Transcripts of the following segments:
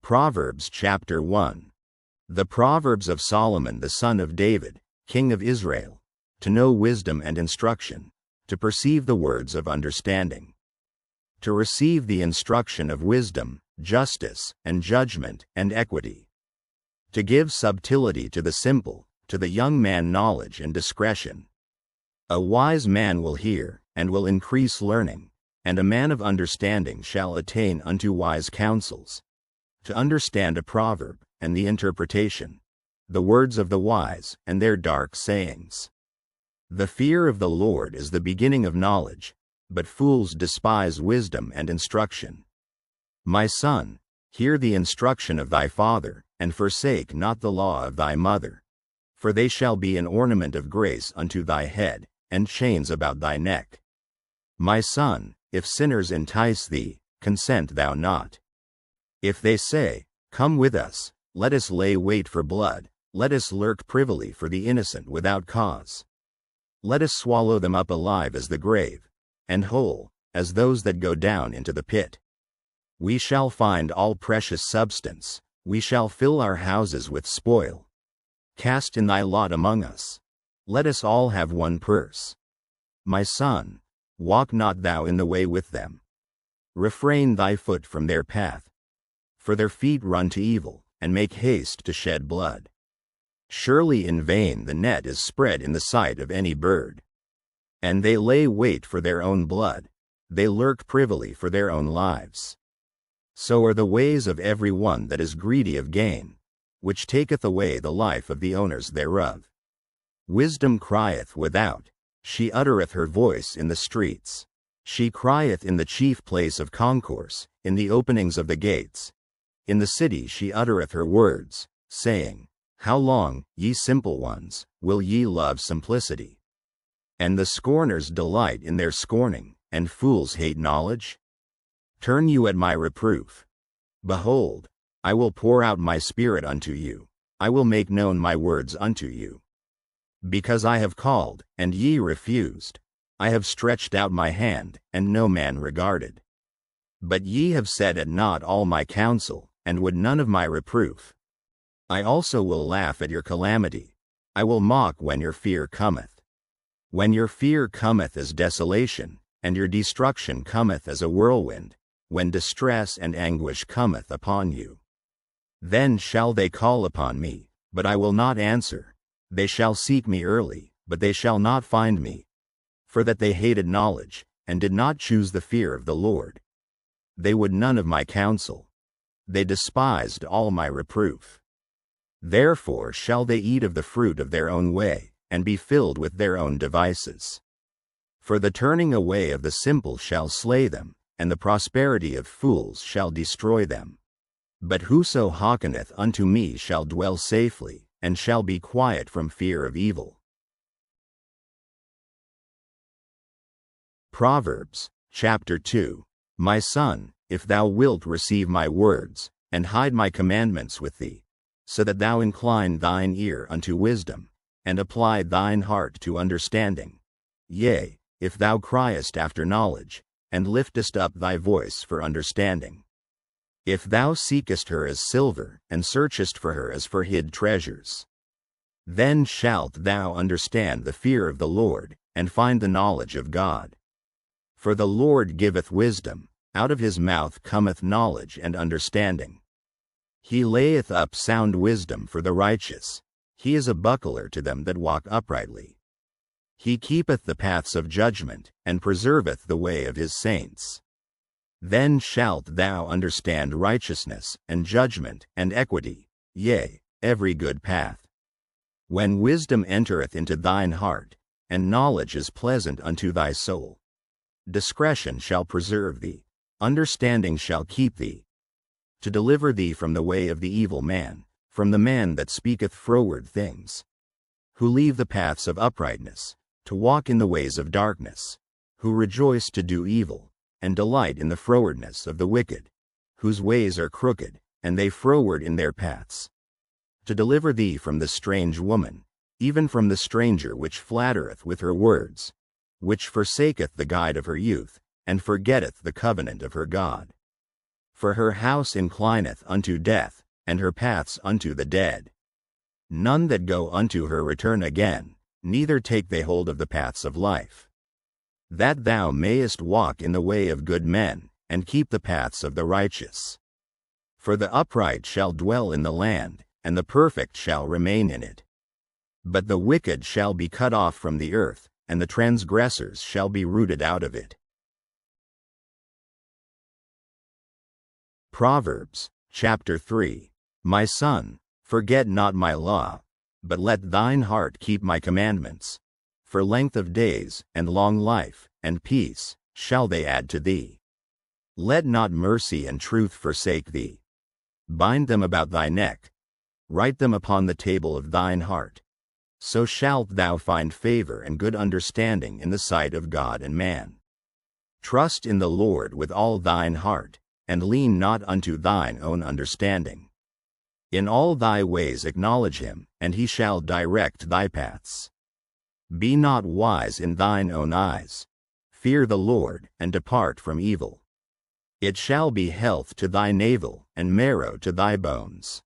Proverbs chapter 1. The Proverbs of Solomon the son of David, king of Israel, to know wisdom and instruction, to perceive the words of understanding, to receive the instruction of wisdom, justice, and judgment, and equity, to give subtlety to the simple, to the young man knowledge and discretion. A wise man will hear, and will increase learning, and a man of understanding shall attain unto wise counsels. To understand a proverb, and the interpretation, the words of the wise, and their dark sayings. The fear of the Lord is the beginning of knowledge, but fools despise wisdom and instruction. My son, hear the instruction of thy father, and forsake not the law of thy mother. For they shall be an ornament of grace unto thy head, and chains about thy neck. My son, if sinners entice thee, consent thou not. If they say, Come with us, let us lay wait for blood, let us lurk privily for the innocent without cause. Let us swallow them up alive as the grave, and whole, as those that go down into the pit. We shall find all precious substance, we shall fill our houses with spoil. Cast in thy lot among us. Let us all have one purse. My son, walk not thou in the way with them. Refrain thy foot from their path. For their feet run to evil, and make haste to shed blood. Surely in vain the net is spread in the sight of any bird. And they lay wait for their own blood, they lurk privily for their own lives. So are the ways of every one that is greedy of gain, which taketh away the life of the owners thereof. Wisdom crieth without, she uttereth her voice in the streets. She crieth in the chief place of concourse, in the openings of the gates. In the city she uttereth her words, saying, How long, ye simple ones, will ye love simplicity? And the scorners delight in their scorning, and fools hate knowledge. Turn you at my reproof. Behold, I will pour out my spirit unto you, I will make known my words unto you. Because I have called, and ye refused, I have stretched out my hand, and no man regarded. But ye have set at naught all my counsel, and would none of my reproof. I also will laugh at your calamity, I will mock when your fear cometh. When your fear cometh as desolation, and your destruction cometh as a whirlwind, when distress and anguish cometh upon you. Then shall they call upon me, but I will not answer. They shall seek me early, but they shall not find me. For that they hated knowledge, and did not choose the fear of the Lord. They would none of my counsel. They despised all my reproof. Therefore shall they eat of the fruit of their own way, and be filled with their own devices. For the turning away of the simple shall slay them, and the prosperity of fools shall destroy them. But whoso hearkeneth unto me shall dwell safely, and shall be quiet from fear of evil. Proverbs, chapter 2. My son, if thou wilt receive my words, and hide my commandments with thee, so that thou incline thine ear unto wisdom, and apply thine heart to understanding. Yea, if thou criest after knowledge, and liftest up thy voice for understanding. If thou seekest her as silver, and searchest for her as for hid treasures. Then shalt thou understand the fear of the Lord, and find the knowledge of God. For the Lord giveth wisdom, out of his mouth cometh knowledge and understanding. He layeth up sound wisdom for the righteous, he is a buckler to them that walk uprightly. He keepeth the paths of judgment, and preserveth the way of his saints. Then shalt thou understand righteousness, and judgment, and equity, yea, every good path. When wisdom entereth into thine heart, and knowledge is pleasant unto thy soul. Discretion shall preserve thee, understanding shall keep thee, to deliver thee from the way of the evil man, from the man that speaketh froward things, who leave the paths of uprightness, to walk in the ways of darkness, who rejoice to do evil, and delight in the frowardness of the wicked, whose ways are crooked, and they froward in their paths. To deliver thee from the strange woman, even from the stranger which flattereth with her words, which forsaketh the guide of her youth, and forgetteth the covenant of her God. For her house inclineth unto death, and her paths unto the dead. None that go unto her return again, neither take they hold of the paths of life. That thou mayest walk in the way of good men, and keep the paths of the righteous. For the upright shall dwell in the land, and the perfect shall remain in it. But the wicked shall be cut off from the earth, and the transgressors shall be rooted out of it. Proverbs, chapter 3. My son, forget not my law, but let thine heart keep my commandments. For length of days, and long life, and peace, shall they add to thee. Let not mercy and truth forsake thee. Bind them about thy neck. Write them upon the table of thine heart. So shalt thou find favor and good understanding in the sight of God and man. Trust in the Lord with all thine heart, and lean not unto thine own understanding. In all thy ways acknowledge him, and he shall direct thy paths. Be not wise in thine own eyes. Fear the Lord, and depart from evil. It shall be health to thy navel, and marrow to thy bones.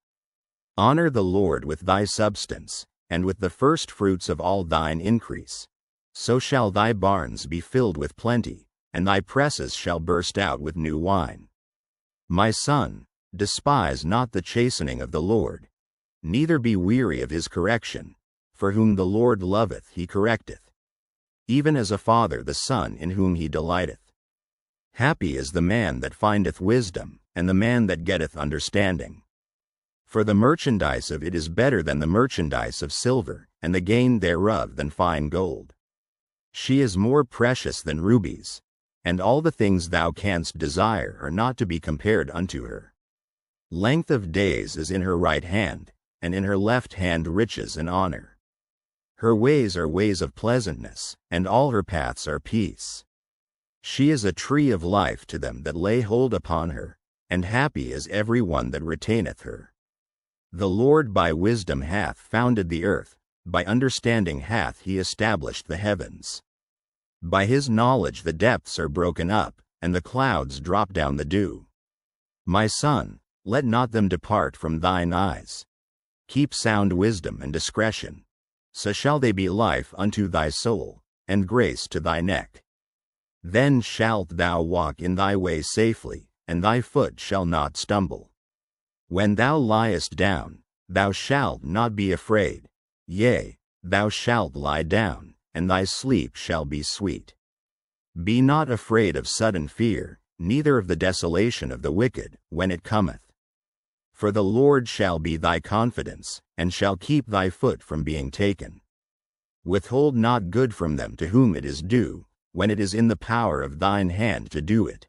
Honor the Lord with thy substance, and with the first fruits of all thine increase. So shall thy barns be filled with plenty, and thy presses shall burst out with new wine. My son, despise not the chastening of the Lord, neither be weary of his correction, for whom the Lord loveth he correcteth, even as a father the son in whom he delighteth. Happy is the man that findeth wisdom, and the man that getteth understanding. For the merchandise of it is better than the merchandise of silver, and the gain thereof than fine gold. She is more precious than rubies, and all the things thou canst desire are not to be compared unto her. Length of days is in her right hand, and in her left hand riches and honor. Her ways are ways of pleasantness, and all her paths are peace. She is a tree of life to them that lay hold upon her, and happy is every one that retaineth her. The Lord by wisdom hath founded the earth, by understanding hath he established the heavens. By his knowledge the depths are broken up, and the clouds drop down the dew. My son, let not them depart from thine eyes. Keep sound wisdom and discretion. So shall they be life unto thy soul, and grace to thy neck. Then shalt thou walk in thy way safely, and thy foot shall not stumble. When thou liest down, thou shalt not be afraid. Yea, thou shalt lie down, and thy sleep shall be sweet. Be not afraid of sudden fear, neither of the desolation of the wicked, when it cometh. For the Lord shall be thy confidence, and shall keep thy foot from being taken. Withhold not good from them to whom it is due, when it is in the power of thine hand to do it.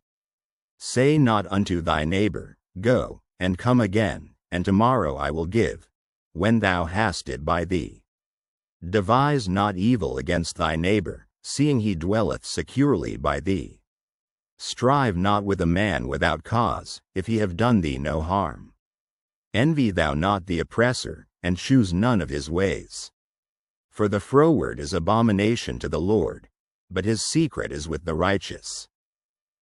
Say not unto thy neighbor, Go, and come again, and tomorrow I will give, when thou hast it by thee. Devise not evil against thy neighbor, seeing he dwelleth securely by thee. Strive not with a man without cause, if he have done thee no harm. Envy thou not the oppressor, and choose none of his ways. For the froward is abomination to the Lord, but his secret is with the righteous.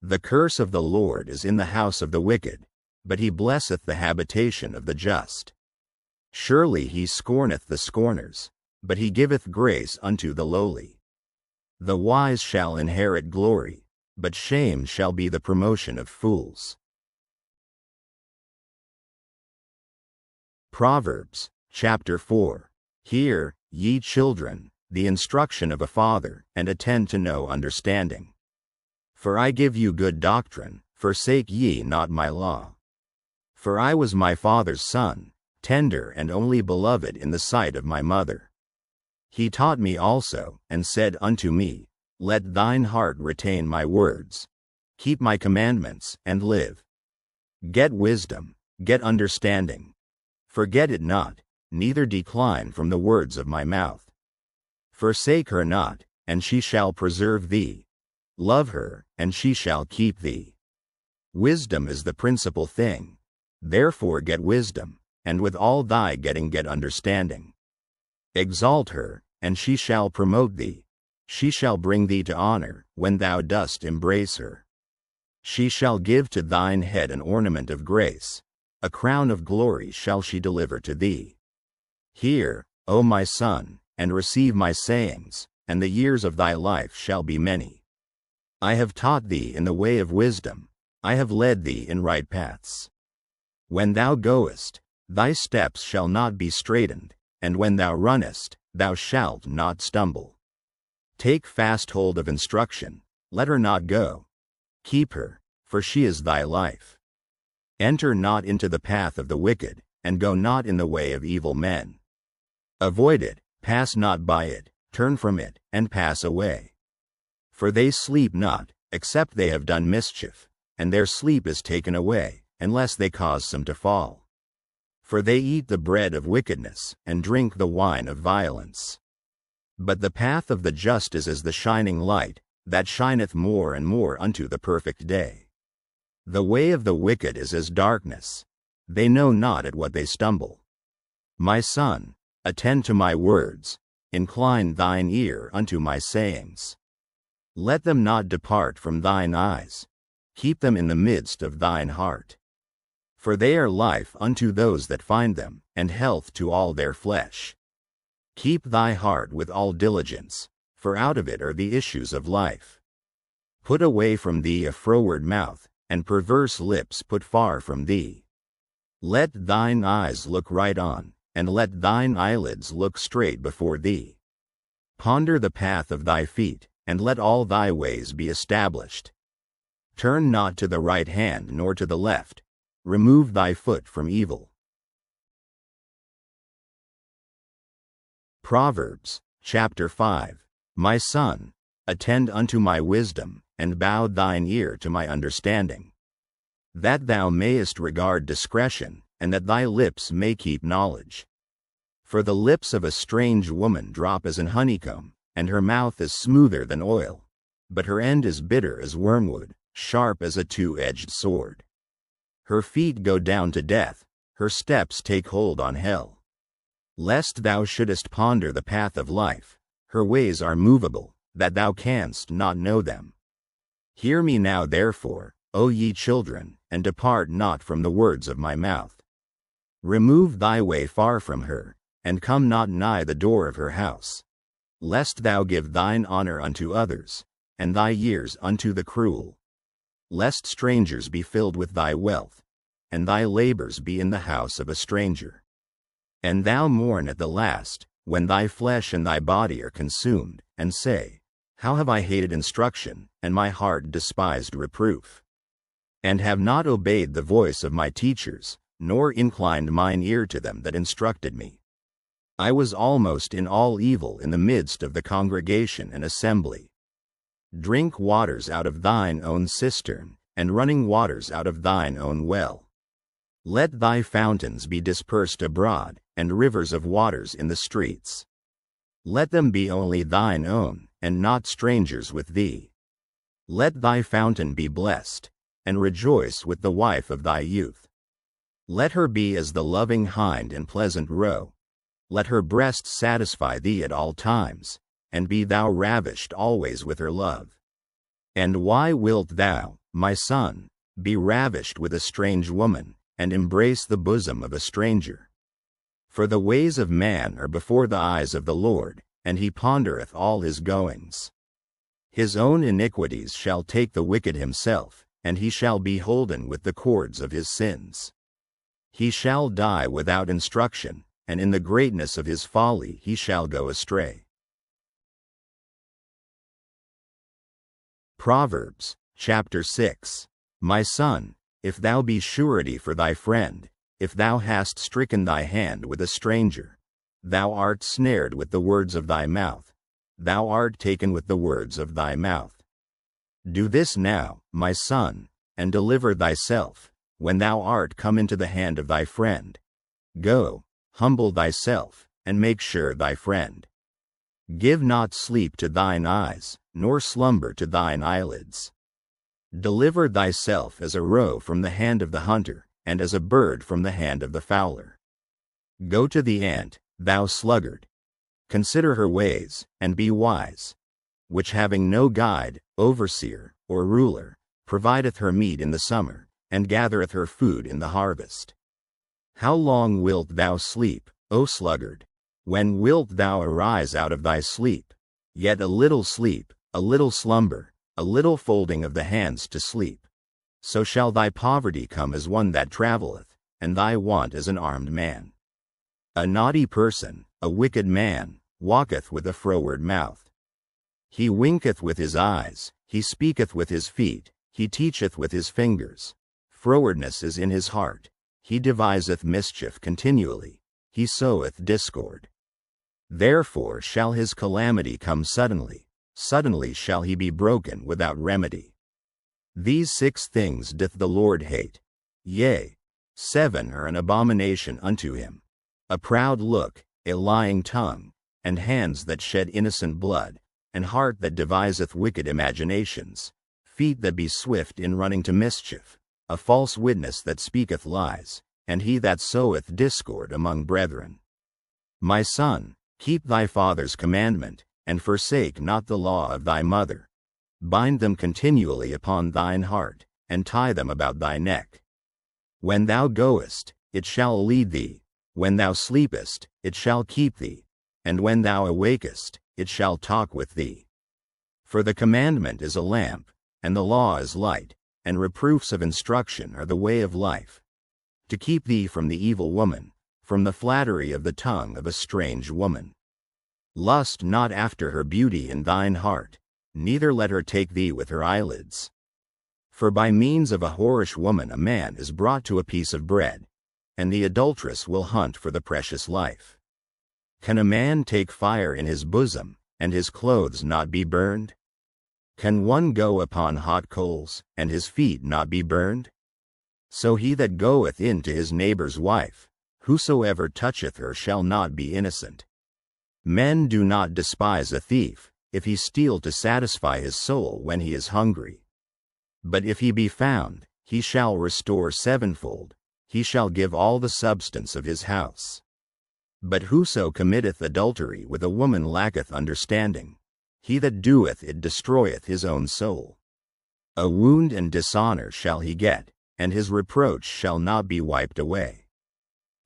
The curse of the Lord is in the house of the wicked, but he blesseth the habitation of the just. Surely he scorneth the scorners, but he giveth grace unto the lowly. The wise shall inherit glory, but shame shall be the promotion of fools. Proverbs, chapter 4. Hear, ye children, the instruction of a father, and attend to know understanding. For I give you good doctrine, forsake ye not my law. For I was my father's son, tender and only beloved in the sight of my mother. He taught me also, and said unto me, Let thine heart retain my words. Keep my commandments, and live. Get wisdom, get understanding. Forget it not, neither decline from the words of my mouth. Forsake her not, and she shall preserve thee. Love her, and she shall keep thee. Wisdom is the principal thing. Therefore get wisdom, and with all thy getting get understanding. Exalt her, and she shall promote thee. She shall bring thee to honor, when thou dost embrace her. She shall give to thine head an ornament of grace, a crown of glory shall she deliver to thee. Hear, O my son, and receive my sayings, and the years of thy life shall be many. I have taught thee in the way of wisdom, I have led thee in right paths. When thou goest, thy steps shall not be straitened, and when thou runnest, thou shalt not stumble. Take fast hold of instruction, let her not go. Keep her, for she is thy life. Enter not into the path of the wicked, and go not in the way of evil men. Avoid it, pass not by it, turn from it, and pass away. For they sleep not, except they have done mischief, and their sleep is taken away, unless they cause some to fall. For they eat the bread of wickedness, and drink the wine of violence. But the path of the just is as the shining light, that shineth more and more unto the perfect day. The way of the wicked is as darkness, they know not at what they stumble. My son, attend to my words, incline thine ear unto my sayings. Let them not depart from thine eyes, keep them in the midst of thine heart. For they are life unto those that find them, and health to all their flesh. Keep thy heart with all diligence, for out of it are the issues of life. Put away from thee a froward mouth, and perverse lips put far from thee. Let thine eyes look right on, and let thine eyelids look straight before thee. Ponder the path of thy feet, and let all thy ways be established. Turn not to the right hand nor to the left, remove thy foot from evil. Proverbs, chapter 5. My son, attend unto my wisdom, and bow thine ear to my understanding. That thou mayest regard discretion, and that thy lips may keep knowledge. For the lips of a strange woman drop as an honeycomb, and her mouth is smoother than oil, but her end is bitter as wormwood, sharp as a two-edged sword. Her feet go down to death, her steps take hold on hell. Lest thou shouldest ponder the path of life, her ways are movable, that thou canst not know them. Hear me now therefore, O ye children, and depart not from the words of my mouth. Remove thy way far from her, and come not nigh the door of her house. Lest thou give thine honor unto others, and thy years unto the cruel. Lest strangers be filled with thy wealth, and thy labors be in the house of a stranger. And thou mourn at the last, when thy flesh and thy body are consumed, and say, How have I hated instruction, and my heart despised reproof? And have not obeyed the voice of my teachers, nor inclined mine ear to them that instructed me. I was almost in all evil in the midst of the congregation and assembly. Drink waters out of thine own cistern, and running waters out of thine own well. Let thy fountains be dispersed abroad, and rivers of waters in the streets. Let them be only thine own, and not strangers with thee. Let thy fountain be blessed, and rejoice with the wife of thy youth. Let her be as the loving hind in pleasant roe. Let her breast satisfy thee at all times, and be thou ravished always with her love. And why wilt thou, my son, be ravished with a strange woman, and embrace the bosom of a stranger? For the ways of man are before the eyes of the Lord, and he pondereth all his goings. His own iniquities shall take the wicked himself, and he shall be holden with the cords of his sins. He shall die without instruction, and in the greatness of his folly he shall go astray. Proverbs, chapter 6. My son, if thou be surety for thy friend, if thou hast stricken thy hand with a stranger, thou art snared with the words of thy mouth, thou art taken with the words of thy mouth. Do this now, my son, and deliver thyself, when thou art come into the hand of thy friend. Go, humble thyself, and make sure thy friend. Give not sleep to thine eyes, nor slumber to thine eyelids. Deliver thyself as a roe from the hand of the hunter, and as a bird from the hand of the fowler. Go to the ant, thou sluggard. Consider her ways, and be wise, which having no guide, overseer, or ruler, provideth her meat in the summer, and gathereth her food in the harvest. How long wilt thou sleep, O sluggard? When wilt thou arise out of thy sleep? Yet a little sleep, a little slumber, a little folding of the hands to sleep. So shall thy poverty come as one that travelleth, and thy want as an armed man. A naughty person, a wicked man, walketh with a froward mouth. He winketh with his eyes, he speaketh with his feet, he teacheth with his fingers. Frowardness is in his heart. He deviseth mischief continually. He soweth discord. Therefore shall his calamity come suddenly. Suddenly shall he be broken without remedy. These 6 things doth the Lord hate. Yea, 7 are an abomination unto him: a proud look, a lying tongue, and hands that shed innocent blood, and heart that deviseth wicked imaginations, feet that be swift in running to mischief, a false witness that speaketh lies, and he that soweth discord among brethren. My son, keep thy father's commandment, and forsake not the law of thy mother. Bind them continually upon thine heart, and tie them about thy neck. When thou goest, it shall lead thee. When thou sleepest, it shall keep thee. And when thou awakest, it shall talk with thee. For the commandment is a lamp, and the law is light, and reproofs of instruction are the way of life, to keep thee from the evil woman, from the flattery of the tongue of a strange woman. Lust not after her beauty in thine heart, neither let her take thee with her eyelids. For by means of a whorish woman a man is brought to a piece of bread, and the adulteress will hunt for the precious life. Can a man take fire in his bosom, and his clothes not be burned? Can one go upon hot coals, and his feet not be burned? So he that goeth in to his neighbor's wife, whosoever toucheth her shall not be innocent. Men do not despise a thief, if he steal to satisfy his soul when he is hungry. But if he be found, he shall restore 7-fold, he shall give all the substance of his house. But whoso committeth adultery with a woman lacketh understanding. He that doeth it destroyeth his own soul. A wound and dishonor shall he get, and his reproach shall not be wiped away.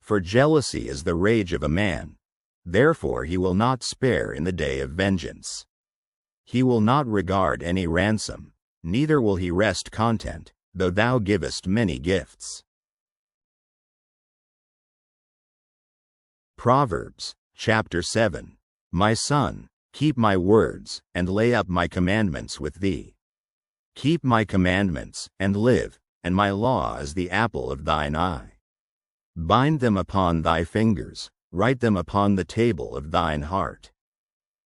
For jealousy is the rage of a man, therefore he will not spare in the day of vengeance. He will not regard any ransom, neither will he rest content, though thou givest many gifts. Proverbs, chapter 7. My son, keep my words, and lay up my commandments with thee. Keep my commandments, and live, and my law is the apple of thine eye. Bind them upon thy fingers, write them upon the table of thine heart.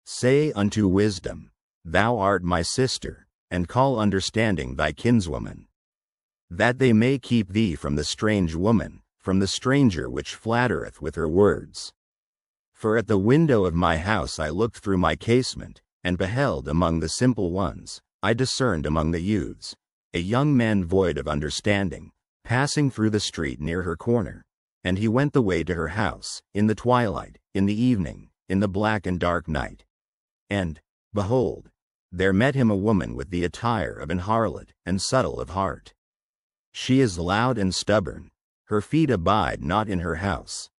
Say unto wisdom, Thou art my sister, and call understanding thy kinswoman. That they may keep thee from the strange woman, from the stranger which flattereth with her words. For at the window of my house I looked through my casement, and beheld among the simple ones, I discerned among the youths, a young man void of understanding, passing through the street near her corner. And he went the way to her house, in the twilight, in the evening, in the black and dark night. And, behold, there met him a woman with the attire of an harlot, and subtle of heart. She is loud and stubborn, her feet abide not in her house.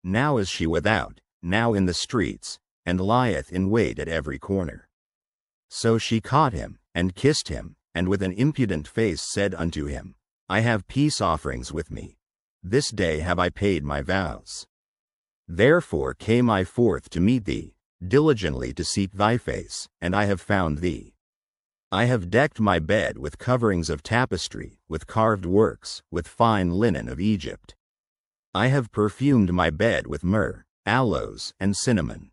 Now is she without, now in the streets, and lieth in wait at every corner. So she caught him, and kissed him, and with an impudent face said unto him, I have peace offerings with me. This day have I paid my vows. Therefore came I forth to meet thee, diligently to seek thy face, and I have found thee. I have decked my bed with coverings of tapestry, with carved works, with fine linen of Egypt. I have perfumed my bed with myrrh, aloes, and cinnamon.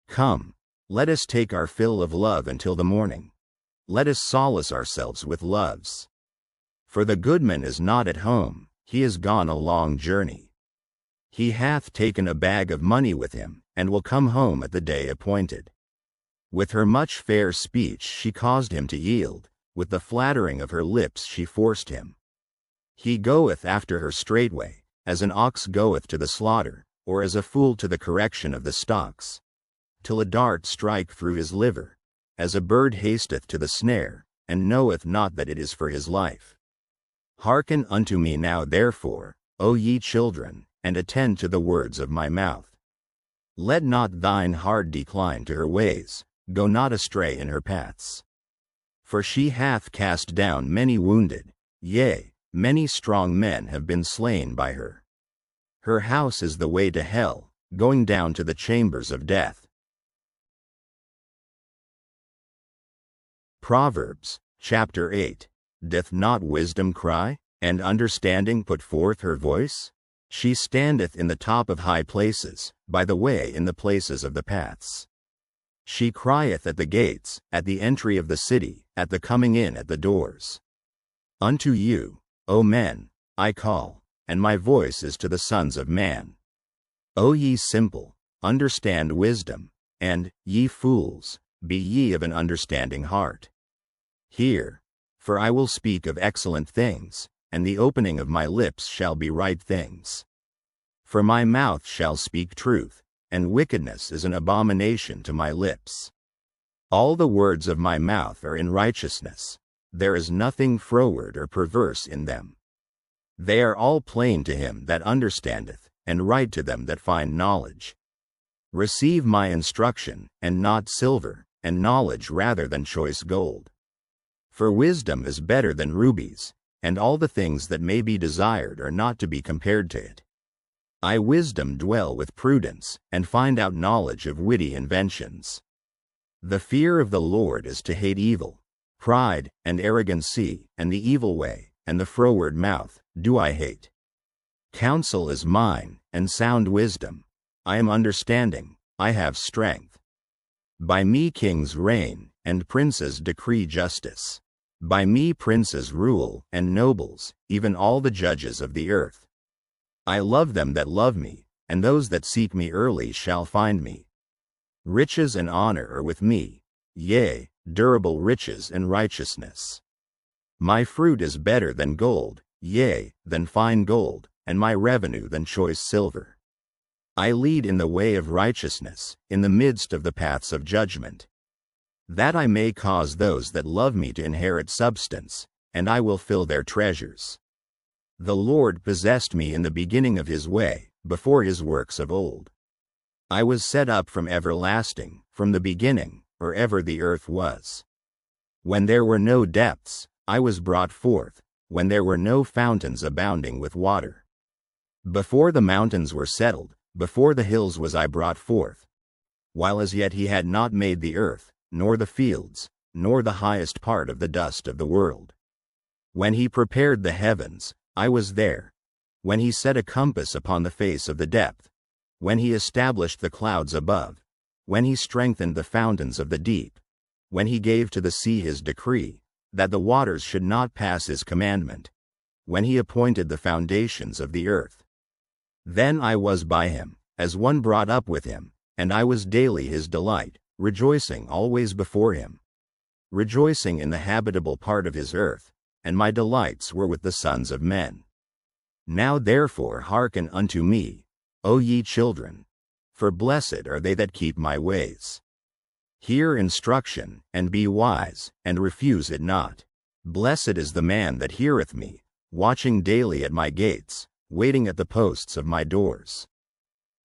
Come, let us take our fill of love until the morning. Let us solace ourselves with loves. For the goodman is not at home, he is gone a long journey. He hath taken a bag of money with him, and will come home at the day appointed. With her much fair speech she caused him to yield, with the flattering of her lips she forced him. He goeth after her straightway, as an ox goeth to the slaughter, or as a fool to the correction of the stocks, till a dart strike through his liver, as a bird hasteth to the snare, and knoweth not that it is for his life. Hearken unto me now therefore, O ye children, and attend to the words of my mouth. Let not thine heart decline to her ways, go not astray in her paths. For she hath cast down many wounded, yea, many strong men have been slain by her. Her house is the way to hell, going down to the chambers of death. Proverbs, chapter 8. Doth not wisdom cry, and understanding put forth her voice? She standeth in the top of high places, by the way in the places of the paths. She crieth at the gates, at the entry of the city, at the coming in at the doors. Unto you, O men, I call, and my voice is to the sons of man. O ye simple, understand wisdom, and, ye fools, be ye of an understanding heart. Hear, for I will speak of excellent things, and the opening of my lips shall be right things. For my mouth shall speak truth, and wickedness is an abomination to my lips. All the words of my mouth are in righteousness, there is nothing froward or perverse in them. They are all plain to him that understandeth, and right to them that find knowledge. Receive my instruction, and not silver, and knowledge rather than choice gold. For wisdom is better than rubies, and all the things that may be desired are not to be compared to it. I wisdom dwell with prudence, and find out knowledge of witty inventions. The fear of the Lord is to hate evil, pride, and arrogancy, and the evil way, and the froward mouth, do I hate. Counsel is mine, and sound wisdom. I am understanding, I have strength. By me kings reign, and princes decree justice. By me princes rule, and nobles, even all the judges of the earth. I love them that love me, and those that seek me early shall find me. Riches and honor are with me, yea, durable riches and righteousness. My fruit is better than gold, yea, than fine gold, and my revenue than choice silver. I lead in the way of righteousness, in the midst of the paths of judgment, that I may cause those that love me to inherit substance, and I will fill their treasures. The Lord possessed me in the beginning of his way, before his works of old. I was set up from everlasting, from the beginning, or ever the earth was. When there were no depths, I was brought forth, when there were no fountains abounding with water. Before the mountains were settled, before the hills was I brought forth. While as yet he had not made the earth, nor the fields, nor the highest part of the dust of the world. When he prepared the heavens, I was there. When he set a compass upon the face of the depth. When he established the clouds above. When he strengthened the fountains of the deep. When he gave to the sea his decree, that the waters should not pass his commandment. When he appointed the foundations of the earth. Then I was by him, as one brought up with him, and I was daily his delight, rejoicing always before him. Rejoicing in the habitable part of his earth, and my delights were with the sons of men. Now therefore hearken unto me, O ye children, for blessed are they that keep my ways. Hear instruction, and be wise, and refuse it not. Blessed is the man that heareth me, watching daily at my gates, waiting at the posts of my doors.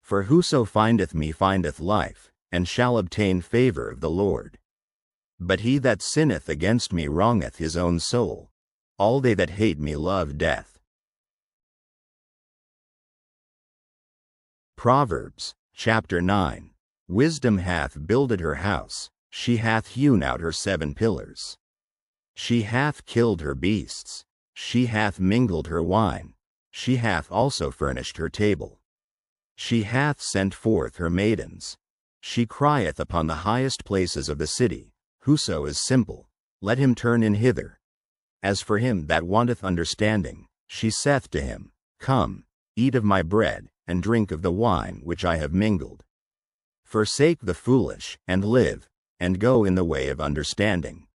For whoso findeth me findeth life, and shall obtain favor of the Lord. But he that sinneth against me wrongeth his own soul. All they that hate me love death. Proverbs, chapter 9. Wisdom hath builded her house, she hath hewn out her 7 pillars. She hath killed her beasts, she hath mingled her wine, she hath also furnished her table. She hath sent forth her maidens. She crieth upon the highest places of the city, whoso is simple, let him turn in hither. As for him that wanteth understanding, she saith to him, Come, eat of my bread, and drink of the wine which I have mingled. Forsake the foolish, and live, and go in the way of understanding.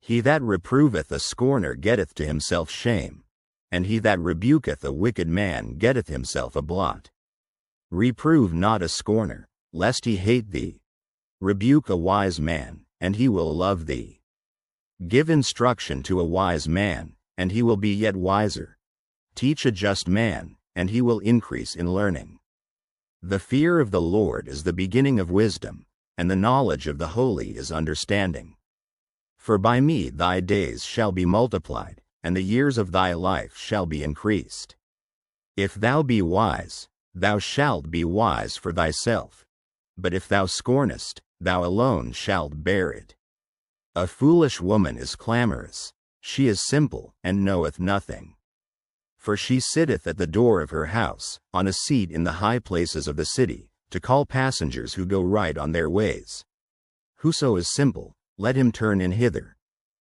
He that reproveth a scorner getteth to himself shame, and he that rebuketh a wicked man getteth himself a blot. Reprove not a scorner, lest he hate thee. Rebuke a wise man, and he will love thee. Give instruction to a wise man, and he will be yet wiser. Teach a just man, and he will increase in learning. The fear of the Lord is the beginning of wisdom, and the knowledge of the holy is understanding. For by me thy days shall be multiplied, and the years of thy life shall be increased. If thou be wise, thou shalt be wise for thyself. But if thou scornest, thou alone shalt bear it. A foolish woman is clamorous, she is simple, and knoweth nothing. For she sitteth at the door of her house, on a seat in the high places of the city, to call passengers who go right on their ways. Whoso is simple, let him turn in hither.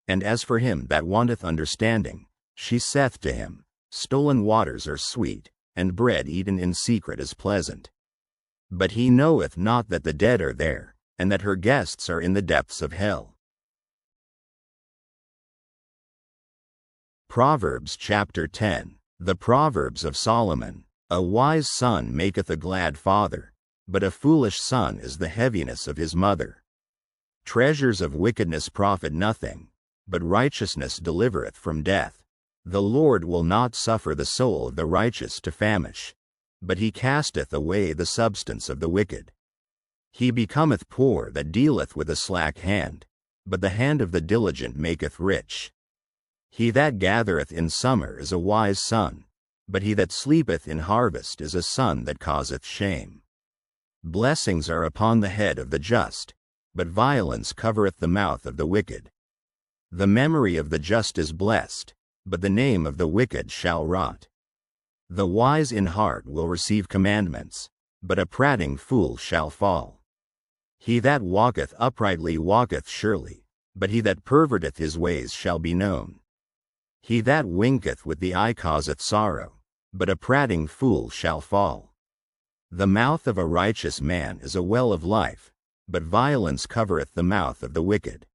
And as for him that wanteth understanding, she saith to him, Stolen waters are sweet, and bread eaten in secret is pleasant. But he knoweth not that the dead are there, and that her guests are in the depths of hell. Proverbs chapter 10. The Proverbs of Solomon. A wise son maketh a glad father, but a foolish son is the heaviness of his mother. Treasures of wickedness profit nothing, but righteousness delivereth from death. The Lord will not suffer the soul of the righteous to famish, but he casteth away the substance of the wicked. He becometh poor that dealeth with a slack hand, but the hand of the diligent maketh rich. He that gathereth in summer is a wise son, but he that sleepeth in harvest is a son that causeth shame. Blessings are upon the head of the just, but violence covereth the mouth of the wicked. The memory of the just is blessed, but the name of the wicked shall rot. The wise in heart will receive commandments, but a prating fool shall fall. He that walketh uprightly walketh surely, but he that perverteth his ways shall be known. He that winketh with the eye causeth sorrow, but a prating fool shall fall. The mouth of a righteous man is a well of life, but violence covereth the mouth of the wicked.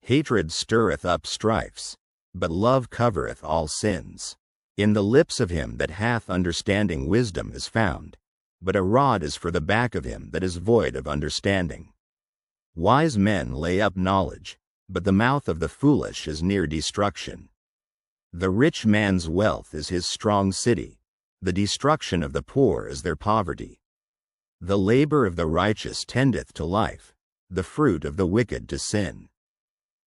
Hatred stirreth up strifes, but love covereth all sins. In the lips of him that hath understanding wisdom is found, but a rod is for the back of him that is void of understanding. Wise men lay up knowledge, but the mouth of the foolish is near destruction. The rich man's wealth is his strong city, the destruction of the poor is their poverty. The labor of the righteous tendeth to life, the fruit of the wicked to sin.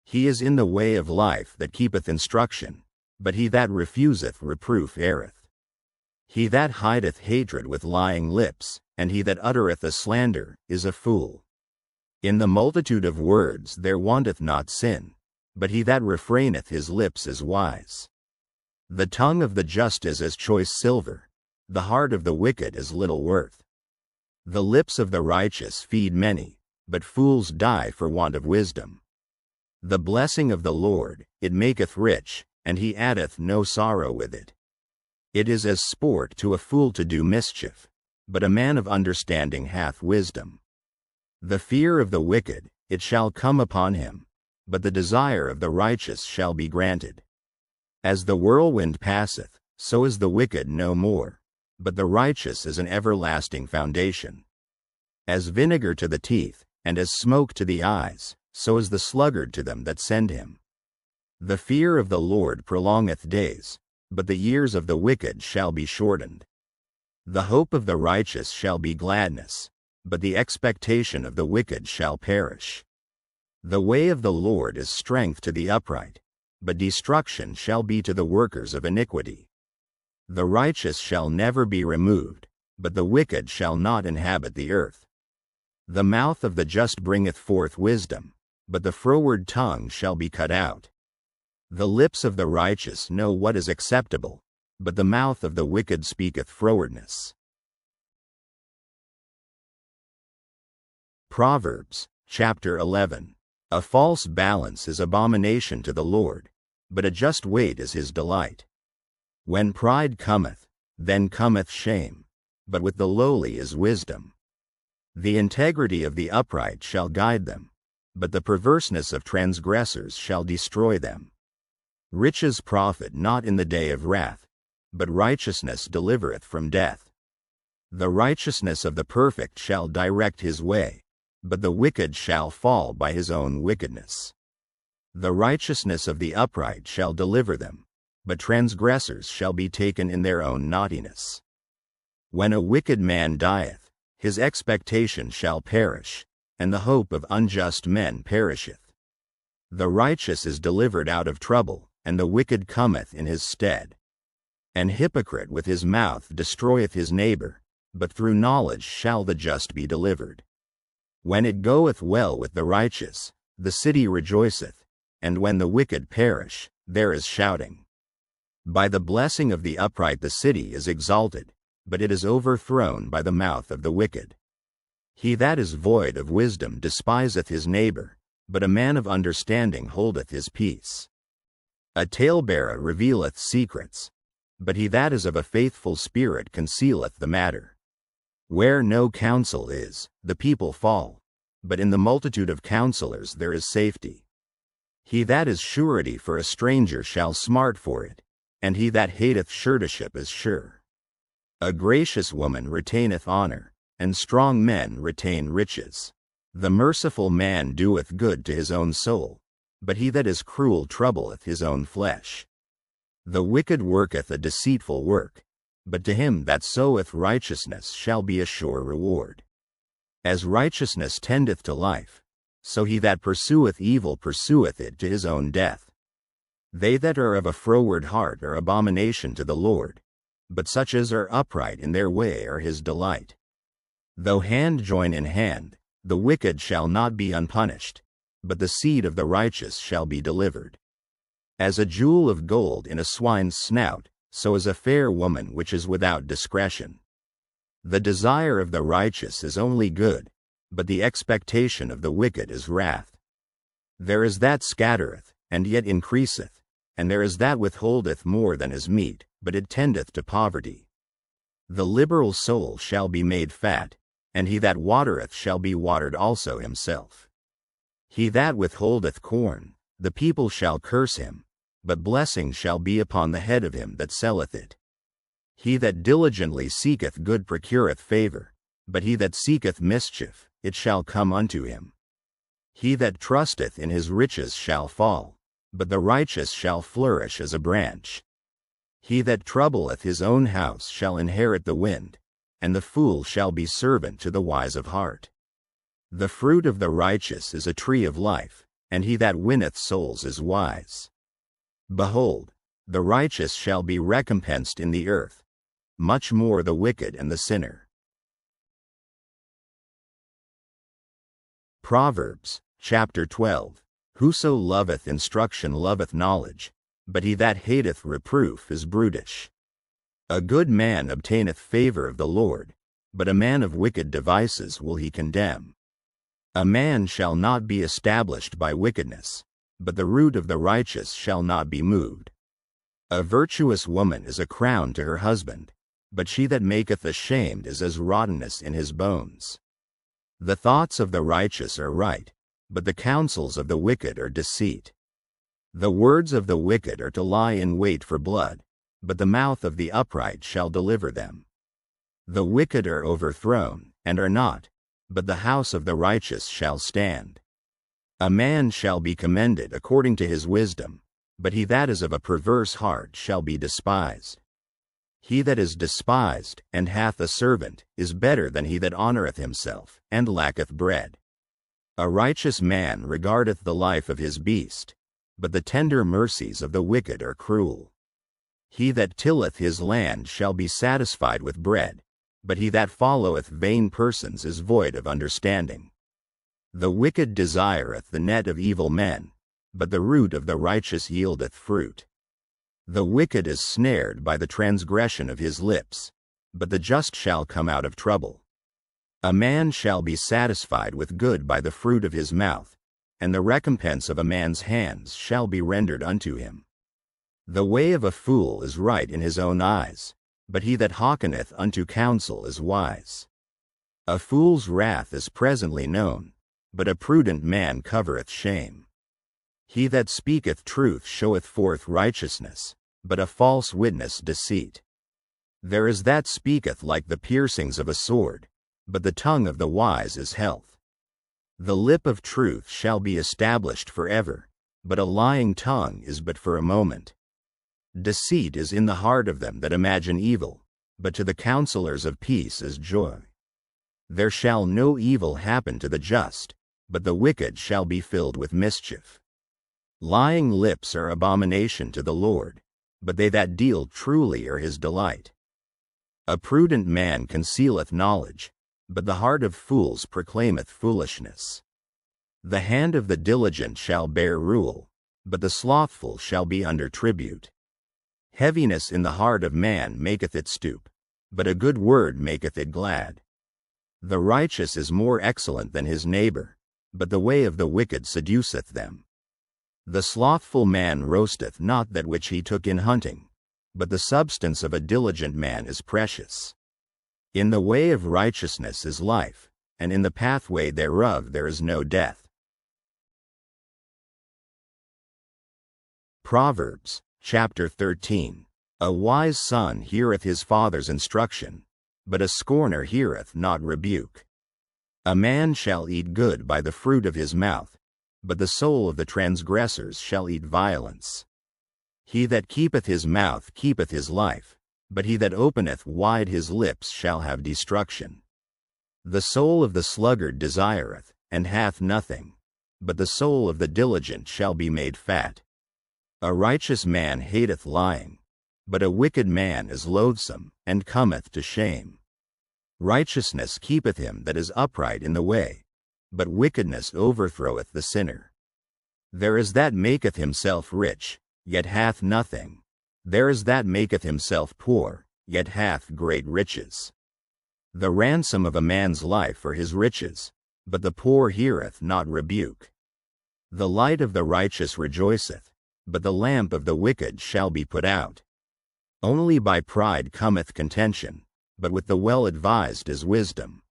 He is in the way of life that keepeth instruction, but he that refuseth reproof erreth. He that hideth hatred with lying lips, and he that uttereth a slander, is a fool. In the multitude of words there wanteth not sin, but he that refraineth his lips is wise. The tongue of the just is as choice silver, the heart of the wicked is little worth. The lips of the righteous feed many, but fools die for want of wisdom. The blessing of the Lord, it maketh rich, and he addeth no sorrow with it. It is as sport to a fool to do mischief, but a man of understanding hath wisdom. The fear of the wicked, it shall come upon him, but the desire of the righteous shall be granted. As the whirlwind passeth, so is the wicked no more, but the righteous is an everlasting foundation. As vinegar to the teeth, and as smoke to the eyes, so is the sluggard to them that send him. The fear of the Lord prolongeth days, but the years of the wicked shall be shortened. The hope of the righteous shall be gladness, but the expectation of the wicked shall perish. The way of the Lord is strength to the upright, but destruction shall be to the workers of iniquity. The righteous shall never be removed, but the wicked shall not inhabit the earth. The mouth of the just bringeth forth wisdom, but the froward tongue shall be cut out. The lips of the righteous know what is acceptable, but the mouth of the wicked speaketh frowardness. Proverbs, chapter 11. A false balance is abomination to the Lord, but a just weight is his delight. When pride cometh, then cometh shame, but with the lowly is wisdom. The integrity of the upright shall guide them, but the perverseness of transgressors shall destroy them. Riches profit not in the day of wrath, but righteousness delivereth from death. The righteousness of the perfect shall direct his way, but the wicked shall fall by his own wickedness. The righteousness of the upright shall deliver them, but transgressors shall be taken in their own naughtiness. When a wicked man dieth, his expectation shall perish, and the hope of unjust men perisheth. The righteous is delivered out of trouble, and the wicked cometh in his stead. An hypocrite with his mouth destroyeth his neighbor, but through knowledge shall the just be delivered. When it goeth well with the righteous, the city rejoiceth, and when the wicked perish, there is shouting. By the blessing of the upright the city is exalted, but it is overthrown by the mouth of the wicked. He that is void of wisdom despiseth his neighbor, but a man of understanding holdeth his peace. A talebearer revealeth secrets, but he that is of a faithful spirit concealeth the matter. Where no counsel is, the people fall, but in the multitude of counselors there is safety. He that is surety for a stranger shall smart for it, and he that hateth suretyship is sure. A gracious woman retaineth honor, and strong men retain riches. The merciful man doeth good to his own soul, but he that is cruel troubleth his own flesh. The wicked worketh a deceitful work, but to him that soweth righteousness shall be a sure reward. As righteousness tendeth to life, so he that pursueth evil pursueth it to his own death. They that are of a froward heart are abomination to the Lord, but such as are upright in their way are his delight. Though hand join in hand, the wicked shall not be unpunished, but the seed of the righteous shall be delivered. As a jewel of gold in a swine's snout, so is a fair woman which is without discretion. The desire of the righteous is only good, but the expectation of the wicked is wrath. There is that scattereth, and yet increaseth, and there is that withholdeth more than is meet, but it tendeth to poverty. The liberal soul shall be made fat, and he that watereth shall be watered also himself. He that withholdeth corn, the people shall curse him, but blessing shall be upon the head of him that selleth it. He that diligently seeketh good procureth favor, but he that seeketh mischief, it shall come unto him. He that trusteth in his riches shall fall, but the righteous shall flourish as a branch. He that troubleth his own house shall inherit the wind, and the fool shall be servant to the wise of heart. The fruit of the righteous is a tree of life, and he that winneth souls is wise. Behold, the righteous shall be recompensed in the earth, much more the wicked and the sinner. Proverbs, chapter 12. Whoso loveth instruction loveth knowledge, but he that hateth reproof is brutish. A good man obtaineth favor of the Lord, but a man of wicked devices will he condemn. A man shall not be established by wickedness, but the root of the righteous shall not be moved. A virtuous woman is a crown to her husband, but she that maketh ashamed is as rottenness in his bones. The thoughts of the righteous are right, but the counsels of the wicked are deceit. The words of the wicked are to lie in wait for blood, but the mouth of the upright shall deliver them. The wicked are overthrown, and are not, but the house of the righteous shall stand. A man shall be commended according to his wisdom, but he that is of a perverse heart shall be despised. He that is despised, and hath a servant, is better than he that honoureth himself, and lacketh bread. A righteous man regardeth the life of his beast, but the tender mercies of the wicked are cruel. He that tilleth his land shall be satisfied with bread, but he that followeth vain persons is void of understanding. The wicked desireth the net of evil men, but the root of the righteous yieldeth fruit. The wicked is snared by the transgression of his lips, but the just shall come out of trouble. A man shall be satisfied with good by the fruit of his mouth, and the recompense of a man's hands shall be rendered unto him. The way of a fool is right in his own eyes, but he that hearkeneth unto counsel is wise. A fool's wrath is presently known, but a prudent man covereth shame. He that speaketh truth showeth forth righteousness, but a false witness deceit. There is that speaketh like the piercings of a sword, but the tongue of the wise is health. The lip of truth shall be established forever, but a lying tongue is but for a moment. Deceit is in the heart of them that imagine evil, but to the counselors of peace is joy. There shall no evil happen to the just, but the wicked shall be filled with mischief. Lying lips are abomination to the Lord, but they that deal truly are his delight. A prudent man concealeth knowledge, but the heart of fools proclaimeth foolishness. The hand of the diligent shall bear rule, but the slothful shall be under tribute. Heaviness in the heart of man maketh it stoop, but a good word maketh it glad. The righteous is more excellent than his neighbor, but the way of the wicked seduceth them. The slothful man roasteth not that which he took in hunting, but the substance of a diligent man is precious. In the way of righteousness is life, and in the pathway thereof there is no death. Proverbs, chapter 13. A wise son heareth his father's instruction, but a scorner heareth not rebuke. A man shall eat good by the fruit of his mouth, but the soul of the transgressors shall eat violence. He that keepeth his mouth keepeth his life, but he that openeth wide his lips shall have destruction. The soul of the sluggard desireth, and hath nothing, but the soul of the diligent shall be made fat. A righteous man hateth lying, but a wicked man is loathsome, and cometh to shame. Righteousness keepeth him that is upright in the way, but wickedness overthroweth the sinner. There is that maketh himself rich, yet hath nothing. There is that maketh himself poor, yet hath great riches. The ransom of a man's life are his riches, but the poor heareth not rebuke. The light of the righteous rejoiceth, but the lamp of the wicked shall be put out. Only by pride cometh contention, but with the well-advised is wisdom.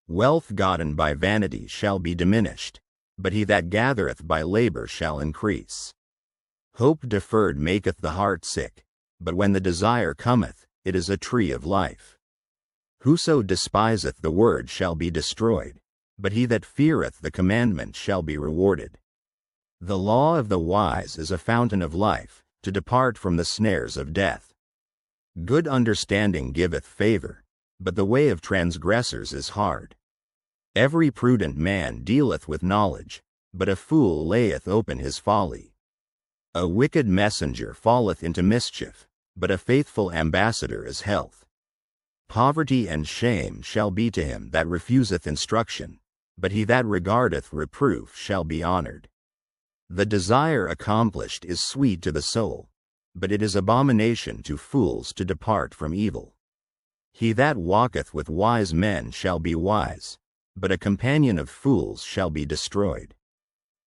Wealth gotten by vanity shall be diminished, but he that gathereth by labor shall increase. Hope deferred maketh the heart sick, but when the desire cometh, it is a tree of life. Whoso despiseth the word shall be destroyed, but he that feareth the commandment shall be rewarded. The law of the wise is a fountain of life, to depart from the snares of death. Good understanding giveth favor, but the way of transgressors is hard. Every prudent man dealeth with knowledge, but a fool layeth open his folly. A wicked messenger falleth into mischief, but a faithful ambassador is health. Poverty and shame shall be to him that refuseth instruction, but he that regardeth reproof shall be honored. The desire accomplished is sweet to the soul, but it is abomination to fools to depart from evil. He that walketh with wise men shall be wise, but a companion of fools shall be destroyed.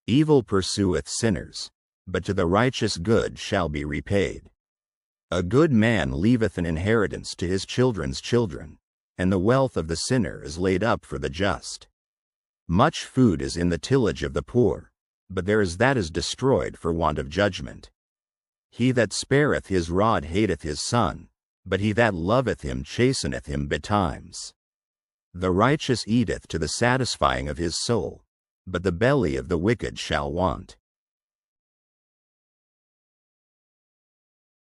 Evil pursueth sinners, but to the righteous good shall be repaid. A good man leaveth an inheritance to his children's children, and the wealth of the sinner is laid up for the just. Much food is in the tillage of the poor, but there is that is destroyed for want of judgment. He that spareth his rod hateth his son, but he that loveth him chasteneth him betimes. The righteous eateth to the satisfying of his soul, but the belly of the wicked shall want.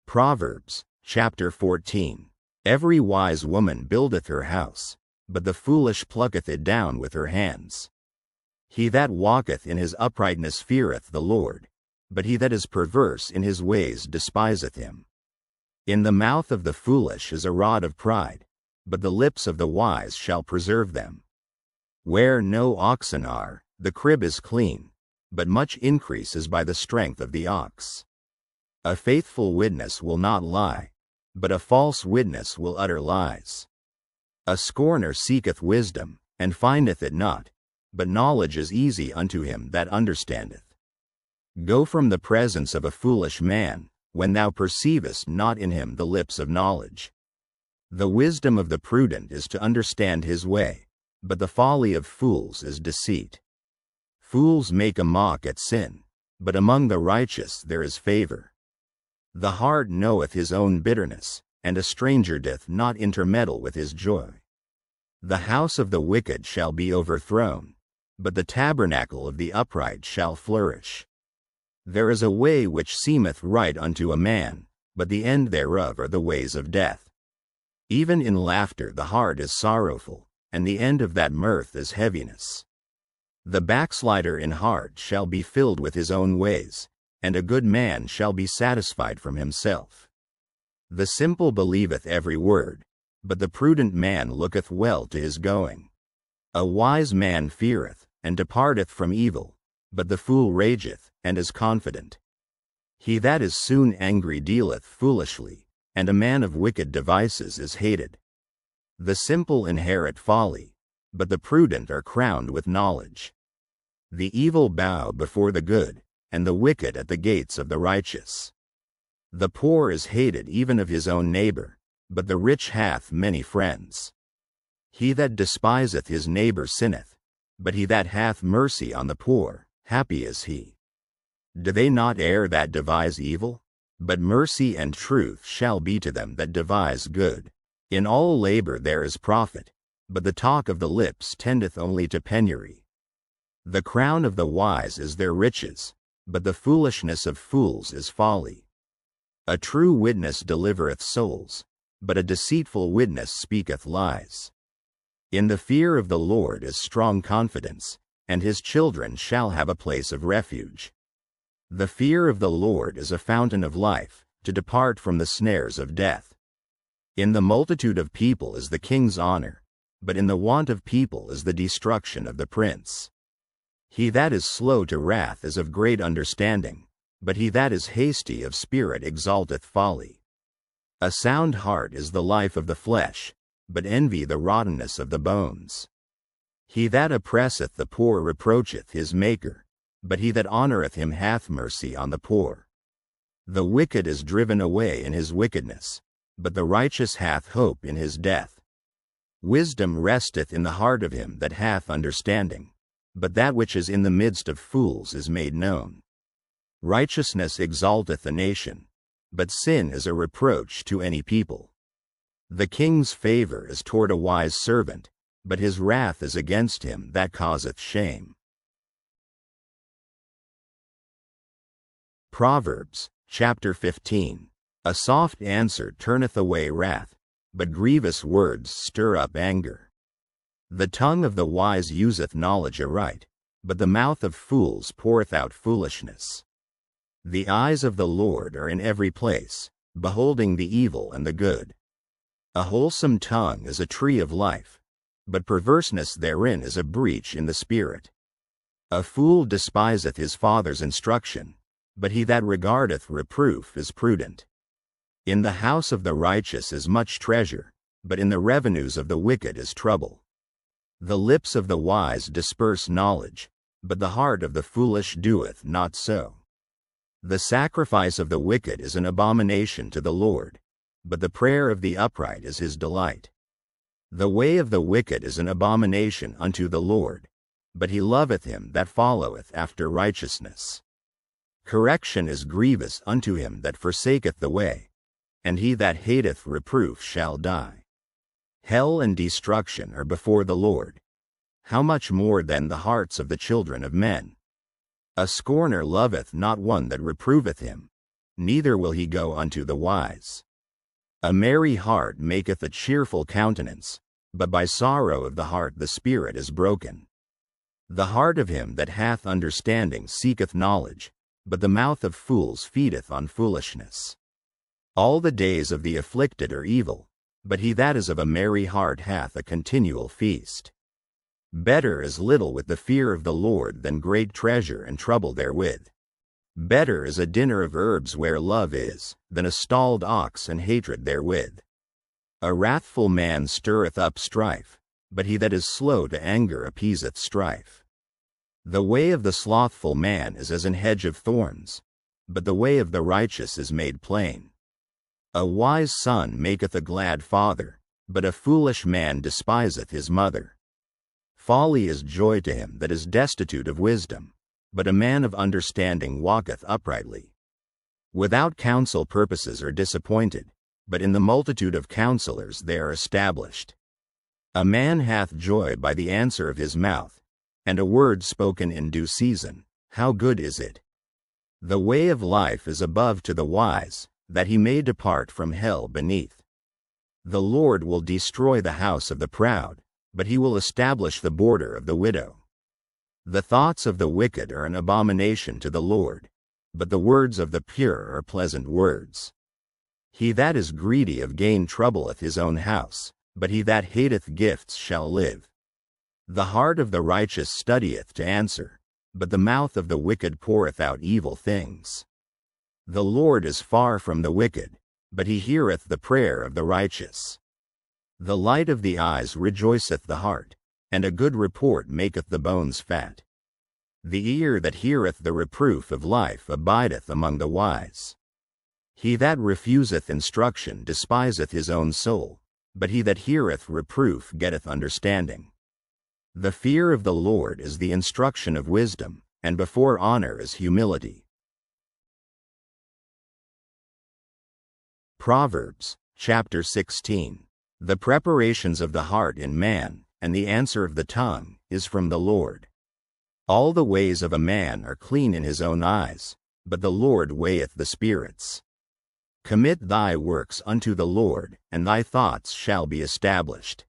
Proverbs, chapter 14. Every wise woman buildeth her house, but the foolish plucketh it down with her hands. He that walketh in his uprightness feareth the Lord, but he that is perverse in his ways despiseth him. In the mouth of the foolish is a rod of pride, but the lips of the wise shall preserve them. Where no oxen are, the crib is clean, but much increase is by the strength of the ox. A faithful witness will not lie, but a false witness will utter lies. A scorner seeketh wisdom, and findeth it not, but knowledge is easy unto him that understandeth. Go from the presence of a foolish man, when thou perceivest not in him the lips of knowledge. The wisdom of the prudent is to understand his way, but the folly of fools is deceit. Fools make a mock at sin, but among the righteous there is favor. The heart knoweth his own bitterness, and a stranger doth not intermeddle with his joy. The house of the wicked shall be overthrown, but the tabernacle of the upright shall flourish. There is a way which seemeth right unto a man, but the end thereof are the ways of death. Even in laughter the heart is sorrowful, and the end of that mirth is heaviness. The backslider in heart shall be filled with his own ways, and a good man shall be satisfied from himself. The simple believeth every word, but the prudent man looketh well to his going. A wise man feareth, and departeth from evil, but the fool rageth, and is confident. He that is soon angry dealeth foolishly, and a man of wicked devices is hated. The simple inherit folly, but the prudent are crowned with knowledge. The evil bow before the good, and the wicked at the gates of the righteous. The poor is hated even of his own neighbor, but the rich hath many friends. He that despiseth his neighbor sinneth, but he that hath mercy on the poor, happy is he. Do they not err that devise evil? But mercy and truth shall be to them that devise good. In all labor there is profit, but the talk of the lips tendeth only to penury. The crown of the wise is their riches, but the foolishness of fools is folly. A true witness delivereth souls, but a deceitful witness speaketh lies. In the fear of the Lord is strong confidence, and his children shall have a place of refuge. The fear of the Lord is a fountain of life, to depart from the snares of death. In the multitude of people is the king's honor, but in the want of people is the destruction of the prince. He that is slow to wrath is of great understanding, but he that is hasty of spirit exalteth folly. A sound heart is the life of the flesh, but envy the rottenness of the bones. He that oppresseth the poor reproacheth his Maker, but he that honoreth him hath mercy on the poor. The wicked is driven away in his wickedness, but the righteous hath hope in his death. Wisdom resteth in the heart of him that hath understanding, but that which is in the midst of fools is made known. Righteousness exalteth a nation, but sin is a reproach to any people. The king's favor is toward a wise servant, but his wrath is against him that causeth shame. Proverbs, chapter 15. A soft answer turneth away wrath, but grievous words stir up anger. The tongue of the wise useth knowledge aright, but the mouth of fools poureth out foolishness. The eyes of the Lord are in every place, beholding the evil and the good. A wholesome tongue is a tree of life, but perverseness therein is a breach in the spirit. A fool despiseth his father's instruction, but he that regardeth reproof is prudent. In the house of the righteous is much treasure, but in the revenues of the wicked is trouble. The lips of the wise disperse knowledge, but the heart of the foolish doeth not so. The sacrifice of the wicked is an abomination to the Lord, but the prayer of the upright is his delight. The way of the wicked is an abomination unto the Lord, but he loveth him that followeth after righteousness. Correction is grievous unto him that forsaketh the way, and he that hateth reproof shall die. Hell and destruction are before the Lord. How much more then the hearts of the children of men? A scorner loveth not one that reproveth him, neither will he go unto the wise. A merry heart maketh a cheerful countenance, but by sorrow of the heart the spirit is broken. The heart of him that hath understanding seeketh knowledge, but the mouth of fools feedeth on foolishness. All the days of the afflicted are evil, but he that is of a merry heart hath a continual feast. Better is little with the fear of the Lord than great treasure and trouble therewith. Better is a dinner of herbs where love is, than a stalled ox and hatred therewith. A wrathful man stirreth up strife, but he that is slow to anger appeaseth strife. The way of the slothful man is as an hedge of thorns, but the way of the righteous is made plain. A wise son maketh a glad father, but a foolish man despiseth his mother. Folly is joy to him that is destitute of wisdom, but a man of understanding walketh uprightly. Without counsel purposes are disappointed, but in the multitude of counselors they are established. A man hath joy by the answer of his mouth, and a word spoken in due season, how good is it! The way of life is above to the wise, that he may depart from hell beneath. The Lord will destroy the house of the proud, but he will establish the border of the widow. The thoughts of the wicked are an abomination to the Lord, but the words of the pure are pleasant words. He that is greedy of gain troubleth his own house, but he that hateth gifts shall live. The heart of the righteous studieth to answer, but the mouth of the wicked poureth out evil things. The Lord is far from the wicked, but he heareth the prayer of the righteous. The light of the eyes rejoiceth the heart, and a good report maketh the bones fat. The ear that heareth the reproof of life abideth among the wise. He that refuseth instruction despiseth his own soul, but he that heareth reproof getteth understanding. The fear of the Lord is the instruction of wisdom, and before honor is humility. Proverbs, chapter 16. The preparations of the heart in man, and the answer of the tongue, is from the Lord. All the ways of a man are clean in his own eyes, but the Lord weigheth the spirits. Commit thy works unto the Lord, and thy thoughts shall be established.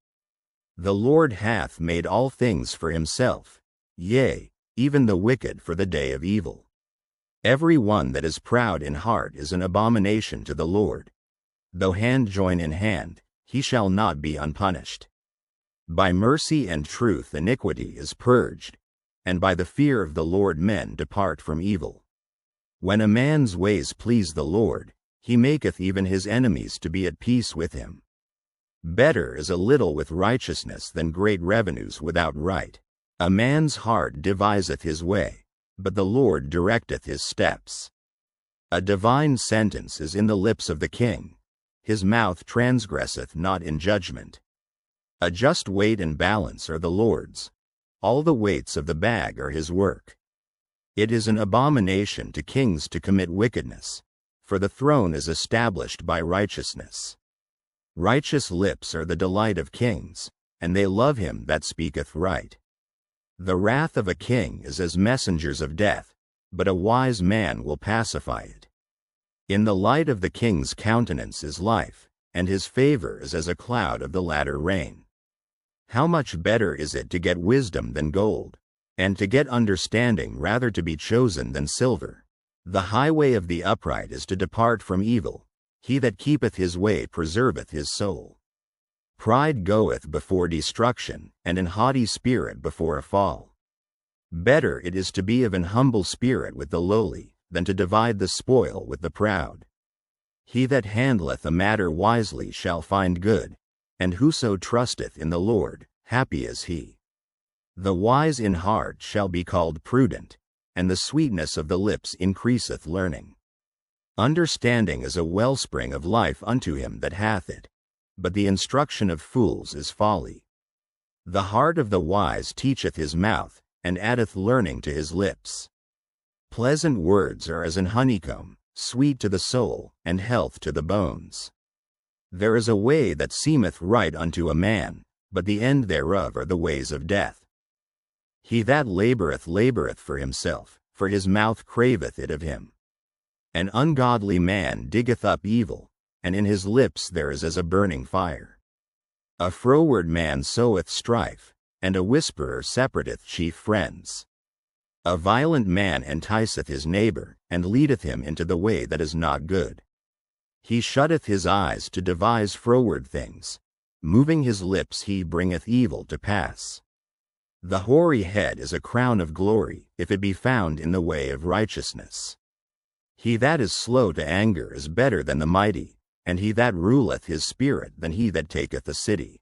The Lord hath made all things for himself, yea, even the wicked for the day of evil. Every one that is proud in heart is an abomination to the Lord. Though hand join in hand, he shall not be unpunished. By mercy and truth iniquity is purged, and by the fear of the Lord men depart from evil. When a man's ways please the Lord, he maketh even his enemies to be at peace with him. Better is a little with righteousness than great revenues without right. A man's heart deviseth his way, but the Lord directeth his steps. A divine sentence is in the lips of the king. His mouth transgresseth not in judgment. A just weight and balance are the Lord's. All the weights of the bag are his work. It is an abomination to kings to commit wickedness, for the throne is established by righteousness. Righteous lips are the delight of kings, and they love him that speaketh right. The wrath of a king is as messengers of death, but a wise man will pacify it. In the light of the king's countenance is life, and his favor is as a cloud of the latter rain. How much better is it to get wisdom than gold, and to get understanding rather to be chosen than silver. The highway of the upright is to depart from evil. He that keepeth his way preserveth his soul. Pride goeth before destruction, and an haughty spirit before a fall. Better it is to be of an humble spirit with the lowly, than to divide the spoil with the proud. He that handleth a matter wisely shall find good, and whoso trusteth in the Lord, happy is he. The wise in heart shall be called prudent, and the sweetness of the lips increaseth learning. Understanding is a wellspring of life unto him that hath it, but the instruction of fools is folly. The heart of the wise teacheth his mouth, and addeth learning to his lips. Pleasant words are as an honeycomb, sweet to the soul, and health to the bones. There is a way that seemeth right unto a man, but the end thereof are the ways of death. He that laboureth for himself, for his mouth craveth it of him. An ungodly man diggeth up evil, and in his lips there is as a burning fire. A froward man soweth strife, and a whisperer separateth chief friends. A violent man enticeth his neighbor, and leadeth him into the way that is not good. He shutteth his eyes to devise froward things. Moving his lips he bringeth evil to pass. The hoary head is a crown of glory, if it be found in the way of righteousness. He that is slow to anger is better than the mighty, and he that ruleth his spirit than he that taketh a city.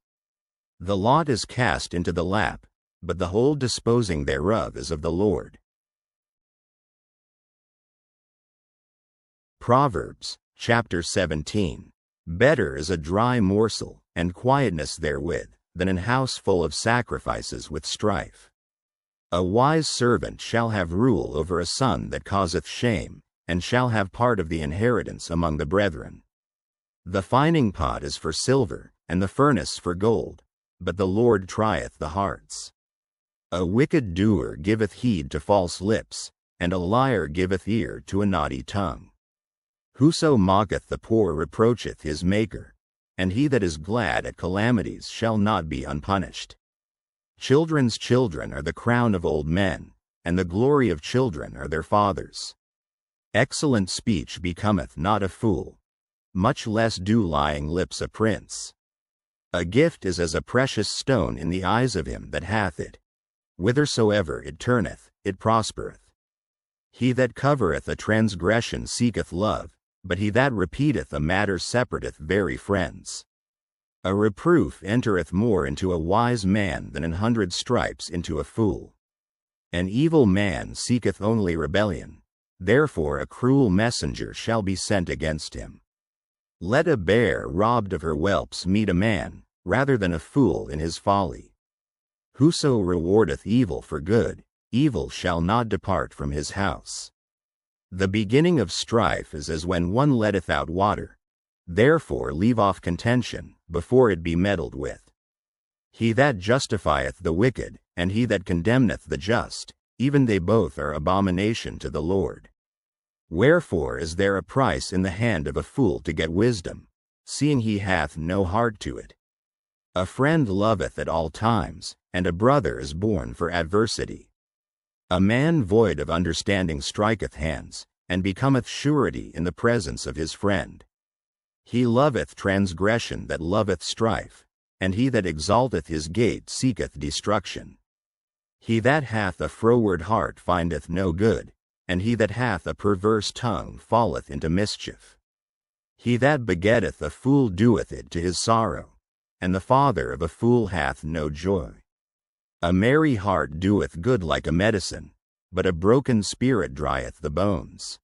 The lot is cast into the lap, but the whole disposing thereof is of the Lord. Proverbs, chapter 17. Better is a dry morsel, and quietness therewith, than an house full of sacrifices with strife. A wise servant shall have rule over a son that causeth shame, and shall have part of the inheritance among the brethren. The fining pot is for silver, and the furnace for gold, but the Lord trieth the hearts. A wicked doer giveth heed to false lips, and a liar giveth ear to a naughty tongue. Whoso mocketh the poor reproacheth his Maker, and he that is glad at calamities shall not be unpunished. Children's children are the crown of old men, and the glory of children are their fathers. Excellent speech becometh not a fool, much less do lying lips a prince. A gift is as a precious stone in the eyes of him that hath it. Whithersoever it turneth, it prospereth. He that covereth a transgression seeketh love, but he that repeateth a matter separateth very friends. A reproof entereth more into a wise man than 100 stripes into a fool. An evil man seeketh only rebellion, therefore a cruel messenger shall be sent against him. Let a bear robbed of her whelps meet a man, rather than a fool in his folly. Whoso rewardeth evil for good, evil shall not depart from his house. The beginning of strife is as when one letteth out water. Therefore leave off contention, before it be meddled with. He that justifieth the wicked, and he that condemneth the just, even they both are abomination to the Lord. Wherefore is there a price in the hand of a fool to get wisdom, seeing he hath no heart to it? A friend loveth at all times, and a brother is born for adversity. A man void of understanding striketh hands, and becometh surety in the presence of his friend. He loveth transgression that loveth strife, and he that exalteth his gate seeketh destruction. He that hath a froward heart findeth no good, and he that hath a perverse tongue falleth into mischief. He that begetteth a fool doeth it to his sorrow, and the father of a fool hath no joy. A merry heart doeth good like a medicine, but a broken spirit drieth the bones.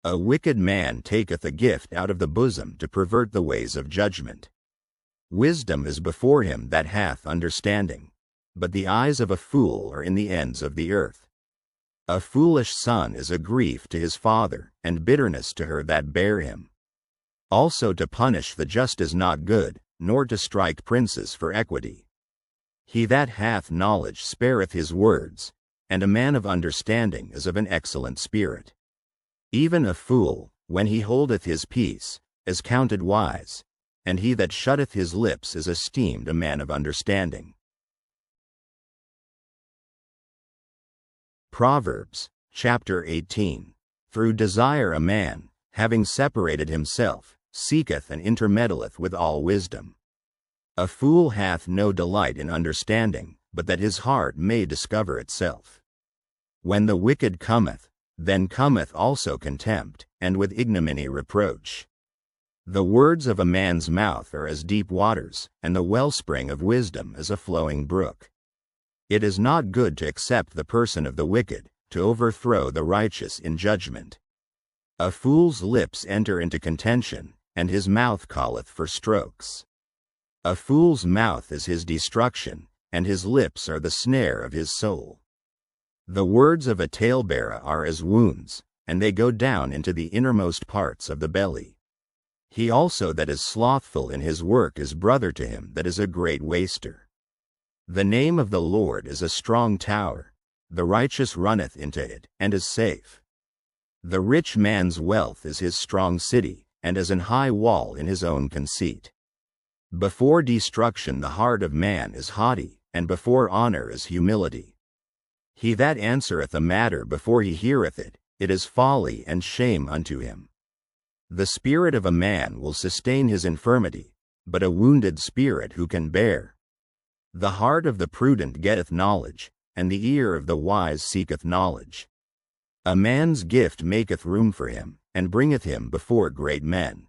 A wicked man taketh a gift out of the bosom to pervert the ways of judgment. Wisdom is before him that hath understanding, but the eyes of a fool are in the ends of the earth. A foolish son is a grief to his father, and bitterness to her that bare him. Also to punish the just is not good, nor to strike princes for equity. He that hath knowledge spareth his words, and a man of understanding is of an excellent spirit. Even a fool, when he holdeth his peace, is counted wise, and he that shutteth his lips is esteemed a man of understanding. Proverbs, chapter 18. Through desire a man, having separated himself, seeketh and intermeddleth with all wisdom. A fool hath no delight in understanding, but that his heart may discover itself. When the wicked cometh, then cometh also contempt, and with ignominy reproach. The words of a man's mouth are as deep waters, and the wellspring of wisdom as a flowing brook. It is not good to accept the person of the wicked, to overthrow the righteous in judgment. A fool's lips enter into contention, and his mouth calleth for strokes. A fool's mouth is his destruction, and his lips are the snare of his soul. The words of a talebearer are as wounds, and they go down into the innermost parts of the belly. He also that is slothful in his work is brother to him that is a great waster. The name of the Lord is a strong tower, the righteous runneth into it, and is safe. The rich man's wealth is his strong city, and as an high wall in his own conceit. Before destruction the heart of man is haughty, and before honor is humility. He that answereth a matter before he heareth it, it is folly and shame unto him. The spirit of a man will sustain his infirmity, but a wounded spirit who can bear? The heart of the prudent getteth knowledge, and the ear of the wise seeketh knowledge. A man's gift maketh room for him, and bringeth him before great men.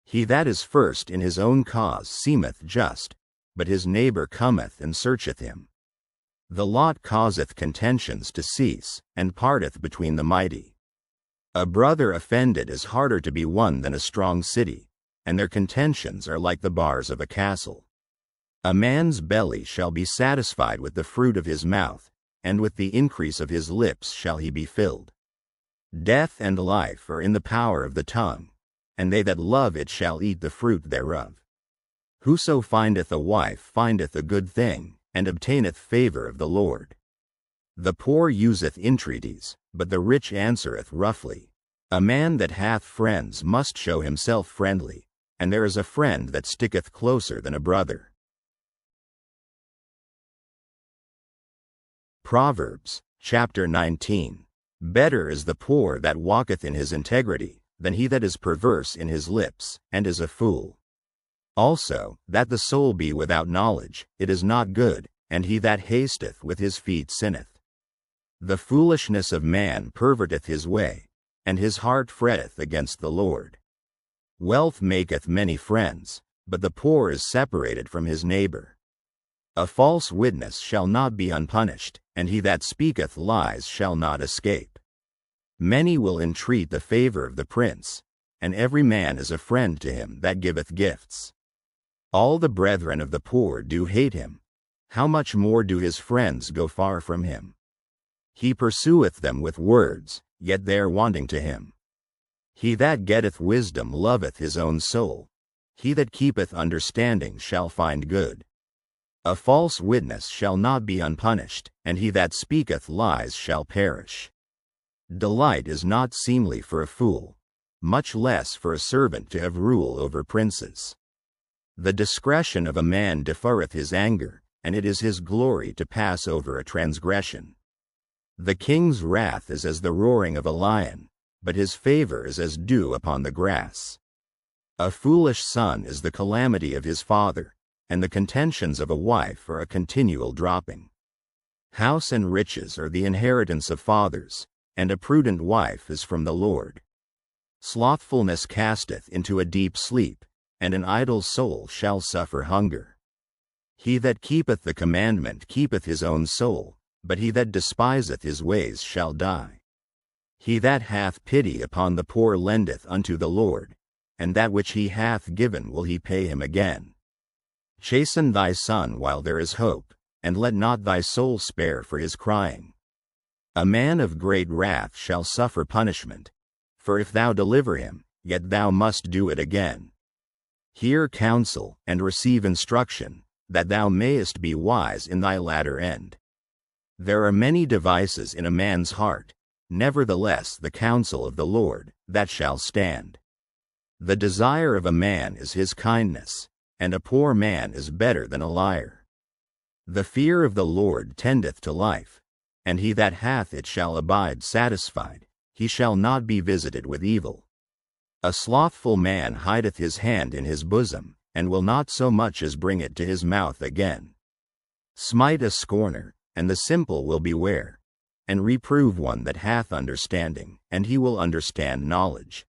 He that is first in his own cause seemeth just, but his neighbor cometh and searcheth him. The lot causeth contentions to cease, and parteth between the mighty. A brother offended is harder to be won than a strong city, and their contentions are like the bars of a castle. A man's belly shall be satisfied with the fruit of his mouth, and with the increase of his lips shall he be filled. Death and life are in the power of the tongue, and they that love it shall eat the fruit thereof. Whoso findeth a wife findeth a good thing, and obtaineth favor of the Lord. The poor useth entreaties, but the rich answereth roughly. A man that hath friends must show himself friendly, and there is a friend that sticketh closer than a brother. Proverbs, chapter 19. Better is the poor that walketh in his integrity, than he that is perverse in his lips, and is a fool. Also, that the soul be without knowledge, it is not good, and he that hasteth with his feet sinneth. The foolishness of man perverteth his way, and his heart fretteth against the Lord. Wealth maketh many friends, but the poor is separated from his neighbor. A false witness shall not be unpunished, and he that speaketh lies shall not escape. Many will entreat the favor of the prince, and every man is a friend to him that giveth gifts. All the brethren of the poor do hate him. How much more do his friends go far from him? He pursueth them with words, yet they are wanting to him. He that getteth wisdom loveth his own soul. He that keepeth understanding shall find good. A false witness shall not be unpunished, and he that speaketh lies shall perish. Delight is not seemly for a fool, much less for a servant to have rule over princes. The discretion of a man deferreth his anger, and it is his glory to pass over a transgression. The king's wrath is as the roaring of a lion, but his favor is as dew upon the grass. A foolish son is the calamity of his father, and the contentions of a wife are a continual dropping. House and riches are the inheritance of fathers, and a prudent wife is from the Lord. Slothfulness casteth into a deep sleep, and an idle soul shall suffer hunger. He that keepeth the commandment keepeth his own soul, but he that despiseth his ways shall die. He that hath pity upon the poor lendeth unto the Lord, and that which he hath given will he pay him again. Chasten thy son while there is hope, and let not thy soul spare for his crying. A man of great wrath shall suffer punishment, for if thou deliver him, yet thou must do it again. Hear counsel, and receive instruction, that thou mayest be wise in thy latter end. There are many devices in a man's heart, nevertheless the counsel of the Lord, that shall stand. The desire of a man is his kindness, and a poor man is better than a liar. The fear of the Lord tendeth to life, and he that hath it shall abide satisfied, he shall not be visited with evil. A slothful man hideth his hand in his bosom, and will not so much as bring it to his mouth again. Smite a scorner, and the simple will beware, and reprove one that hath understanding, and he will understand knowledge.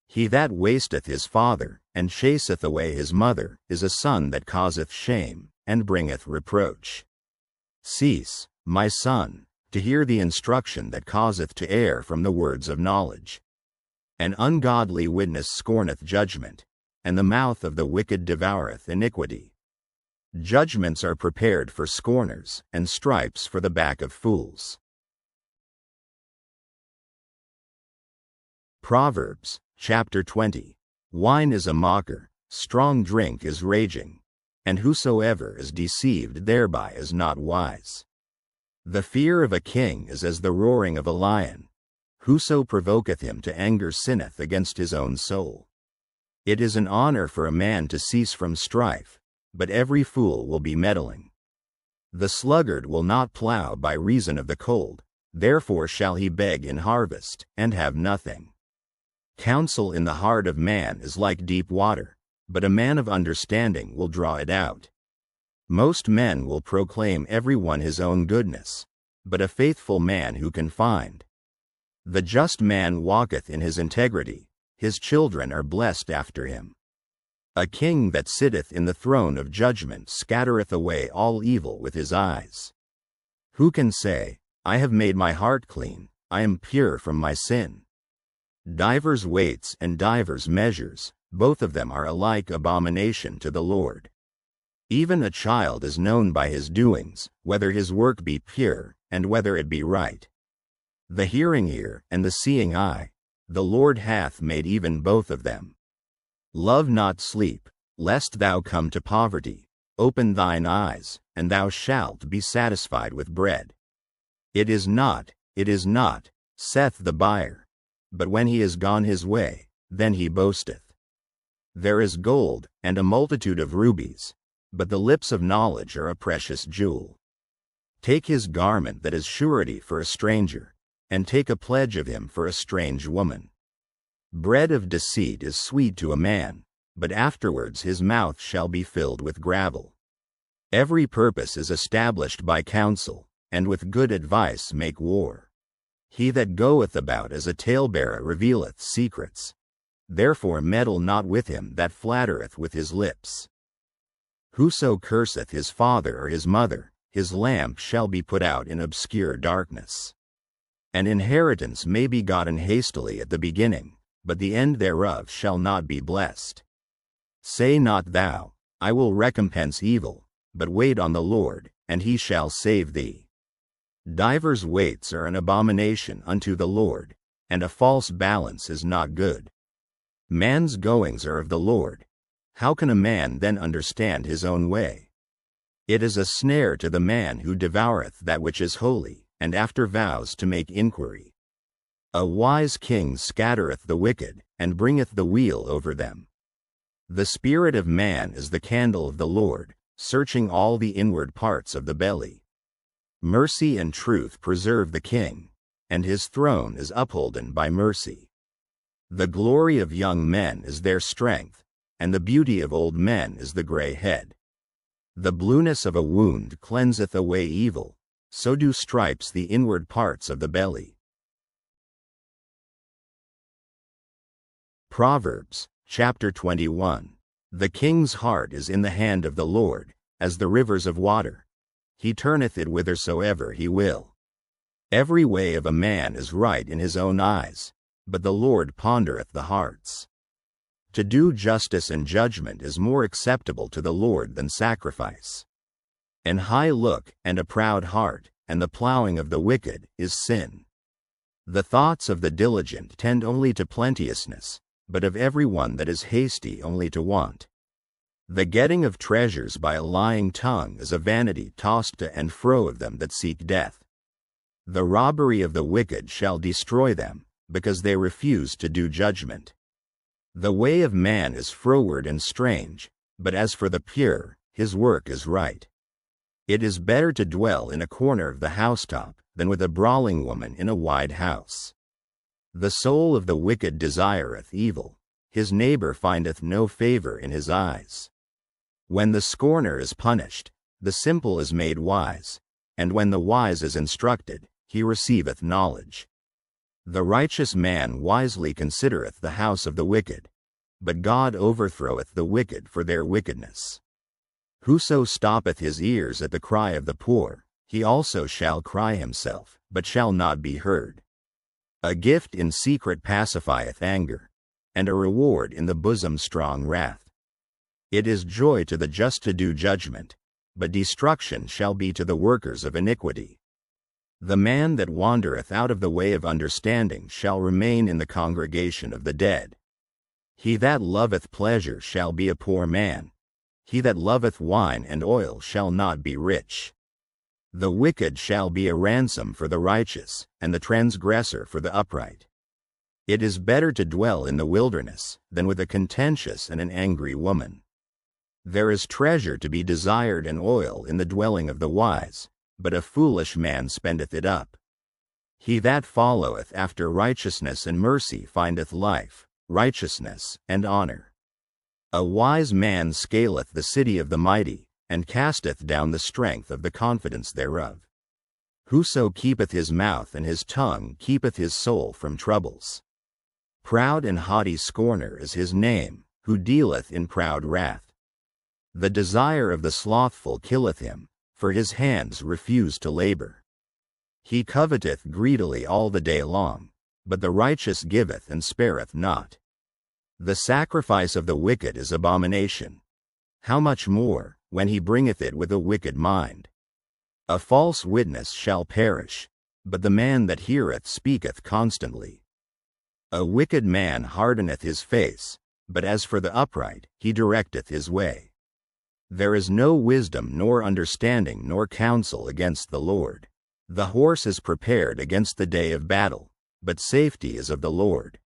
He that wasteth his father, and chaseth away his mother, is a son that causeth shame, and bringeth reproach. Cease, my son, to hear the instruction that causeth to err from the words of knowledge. An ungodly witness scorneth judgment, and the mouth of the wicked devoureth iniquity. Judgments are prepared for scorners, and stripes for the back of fools. Proverbs, chapter 20. Wine is a mocker, strong drink is raging, and whosoever is deceived thereby is not wise. The fear of a king is as the roaring of a lion. Whoso provoketh him to anger sinneth against his own soul. It is an honor for a man to cease from strife, but every fool will be meddling. The sluggard will not plow by reason of the cold, therefore shall he beg in harvest, and have nothing. Counsel in the heart of man is like deep water, but a man of understanding will draw it out. Most men will proclaim every one his own goodness, but a faithful man who can find? The just man walketh in his integrity, his children are blessed after him. A king that sitteth in the throne of judgment scattereth away all evil with his eyes. Who can say, I have made my heart clean, I am pure from my sin? Divers weights and divers measures, both of them are alike abomination to the Lord. Even a child is known by his doings, whether his work be pure, and whether it be right. The hearing ear and the seeing eye, the Lord hath made even both of them. Love not sleep, lest thou come to poverty. Open thine eyes, and thou shalt be satisfied with bread. It is not, saith the buyer. But when he is gone his way, then he boasteth. There is gold, and a multitude of rubies, but the lips of knowledge are a precious jewel. Take his garment that is surety for a stranger, and take a pledge of him for a strange woman. Bread of deceit is sweet to a man, but afterwards his mouth shall be filled with gravel. Every purpose is established by counsel, and with good advice make war. He that goeth about as a talebearer revealeth secrets. Therefore meddle not with him that flattereth with his lips. Whoso curseth his father or his mother, his lamp shall be put out in obscure darkness. An inheritance may be gotten hastily at the beginning, but the end thereof shall not be blessed. Say not thou, I will recompense evil, but wait on the Lord, and he shall save thee. Divers weights are an abomination unto the Lord, and a false balance is not good. Man's goings are of the Lord. How can a man then understand his own way? It is a snare to the man who devoureth that which is holy, and after vows to make inquiry. A wise king scattereth the wicked, and bringeth the weal over them. The spirit of man is the candle of the Lord, searching all the inward parts of the belly. Mercy and truth preserve the king, and his throne is upholden by mercy. The glory of young men is their strength, and the beauty of old men is the gray head. The blueness of a wound cleanseth away evil, so do stripes the inward parts of the belly. Proverbs, chapter 21. The king's heart is in the hand of the Lord, as the rivers of water. He turneth it whithersoever he will. Every way of a man is right in his own eyes, but the Lord pondereth the hearts. To do justice and judgment is more acceptable to the Lord than sacrifice. An high look and a proud heart, and the plowing of the wicked, is sin. The thoughts of the diligent tend only to plenteousness, but of every one that is hasty only to want. The getting of treasures by a lying tongue is a vanity tossed to and fro of them that seek death. The robbery of the wicked shall destroy them, because they refuse to do judgment. The way of man is froward and strange, but as for the pure, his work is right. It is better to dwell in a corner of the housetop than with a brawling woman in a wide house. The soul of the wicked desireth evil, his neighbor findeth no favor in his eyes. When the scorner is punished, the simple is made wise, and when the wise is instructed, he receiveth knowledge. The righteous man wisely considereth the house of the wicked, but God overthroweth the wicked for their wickedness. Whoso stoppeth his ears at the cry of the poor, he also shall cry himself, but shall not be heard. A gift in secret pacifieth anger, and a reward in the bosom strong wrath. It is joy to the just to do judgment, but destruction shall be to the workers of iniquity. The man that wandereth out of the way of understanding shall remain in the congregation of the dead. He that loveth pleasure shall be a poor man. He that loveth wine and oil shall not be rich. The wicked shall be a ransom for the righteous, and the transgressor for the upright. It is better to dwell in the wilderness than with a contentious and an angry woman. There is treasure to be desired and oil in the dwelling of the wise, but a foolish man spendeth it up. He that followeth after righteousness and mercy findeth life, righteousness, and honor. A wise man scaleth the city of the mighty, and casteth down the strength of the confidence thereof. Whoso keepeth his mouth and his tongue keepeth his soul from troubles. Proud and haughty scorner is his name, who dealeth in proud wrath. The desire of the slothful killeth him, for his hands refuse to labor. He coveteth greedily all the day long, but the righteous giveth and spareth not. The sacrifice of the wicked is abomination. How much more, when he bringeth it with a wicked mind? A false witness shall perish, but the man that heareth speaketh constantly. A wicked man hardeneth his face, but as for the upright, he directeth his way. There is no wisdom nor understanding nor counsel against the Lord. The horse is prepared against the day of battle, but safety is of the Lord.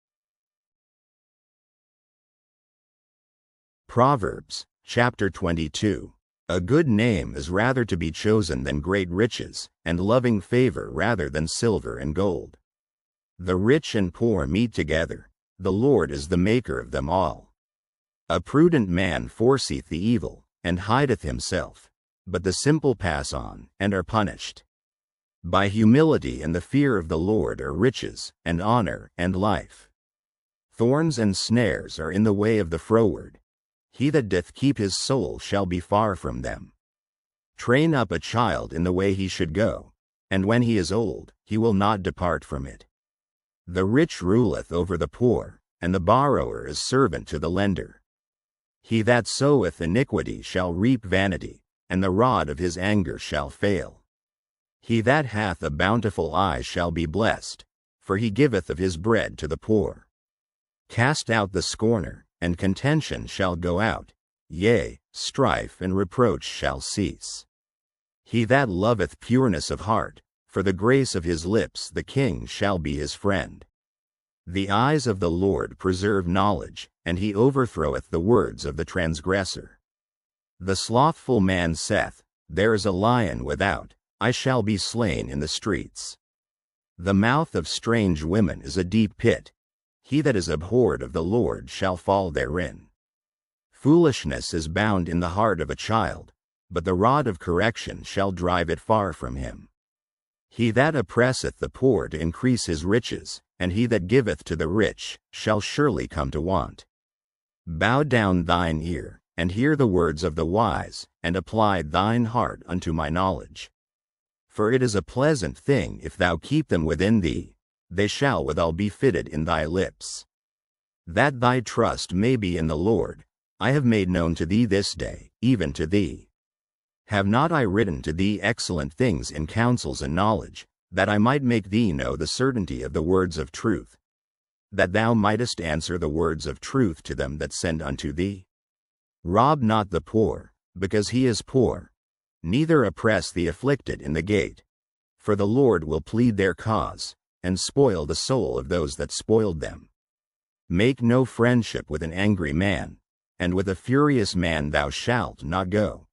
Proverbs, chapter 22. A good name is rather to be chosen than great riches, and loving favor rather than silver and gold. The rich and poor meet together, the Lord is the maker of them all. A prudent man foreseeth the evil, and hideth himself, but the simple pass on, and are punished. By humility and the fear of the Lord are riches, and honor, and life. Thorns and snares are in the way of the froward. He that doth keep his soul shall be far from them. Train up a child in the way he should go, and when he is old, he will not depart from it. The rich ruleth over the poor, and the borrower is servant to the lender. He that soweth iniquity shall reap vanity, and the rod of his anger shall fail. He that hath a bountiful eye shall be blessed, for he giveth of his bread to the poor. Cast out the scorner, and contention shall go out, yea, strife and reproach shall cease. He that loveth pureness of heart, for the grace of his lips the king shall be his friend. The eyes of the Lord preserve knowledge, and he overthroweth the words of the transgressor. The slothful man saith, There is a lion without, I shall be slain in the streets. The mouth of strange women is a deep pit. He that is abhorred of the Lord shall fall therein. Foolishness is bound in the heart of a child, but the rod of correction shall drive it far from him. He that oppresseth the poor to increase his riches, and he that giveth to the rich, shall surely come to want. Bow down thine ear, and hear the words of the wise, and apply thine heart unto my knowledge. For it is a pleasant thing if thou keep them within thee, they shall withal be fitted in thy lips. That thy trust may be in the Lord, I have made known to thee this day, even to thee. Have not I written to thee excellent things in counsels and knowledge, that I might make thee know the certainty of the words of truth, that thou mightest answer the words of truth to them that send unto thee? Rob not the poor, because he is poor, neither oppress the afflicted in the gate, for the Lord will plead their cause, and spoil the soul of those that spoiled them. Make no friendship with an angry man, and with a furious man thou shalt not go,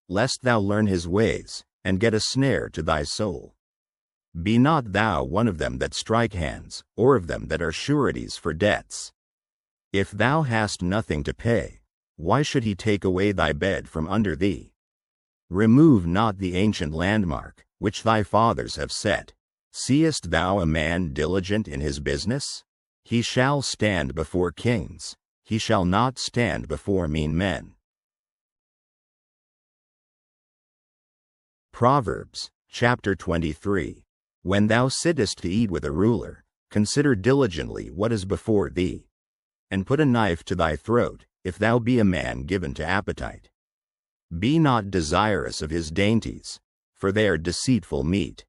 lest thou learn his ways, and get a snare to thy soul. Be not thou one of them that strike hands, or of them that are sureties for debts. If thou hast nothing to pay, why should he take away thy bed from under thee? Remove not the ancient landmark, which thy fathers have set. Seest thou a man diligent in his business? He shall stand before kings, he shall not stand before mean men. Proverbs, chapter 23. When thou sittest to eat with a ruler, consider diligently what is before thee, and put a knife to thy throat, if thou be a man given to appetite. Be not desirous of his dainties, for they are deceitful meat.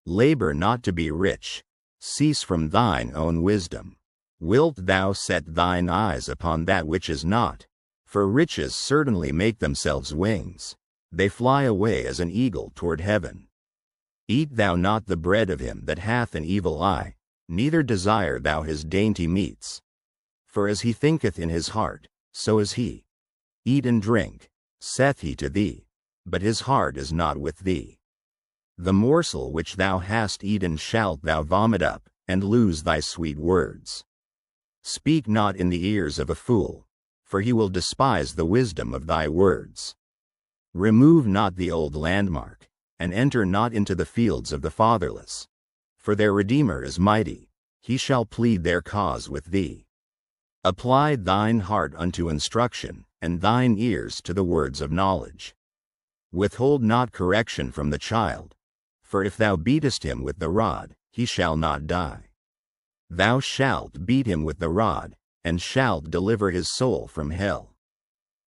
Labor not to be rich, cease from thine own wisdom. Wilt thou set thine eyes upon that which is not? For riches certainly make themselves wings, they fly away as an eagle toward heaven. Eat thou not the bread of him that hath an evil eye, neither desire thou his dainty meats. For as he thinketh in his heart, so is he. Eat and drink, saith he to thee, but his heart is not with thee. The morsel which thou hast eaten shalt thou vomit up, and lose thy sweet words. Speak not in the ears of a fool, for he will despise the wisdom of thy words. Remove not the old landmark, and enter not into the fields of the fatherless. For their Redeemer is mighty, he shall plead their cause with thee. Apply thine heart unto instruction, and thine ears to the words of knowledge. Withhold not correction from the child, for if thou beatest him with the rod, he shall not die. Thou shalt beat him with the rod, and shalt deliver his soul from hell.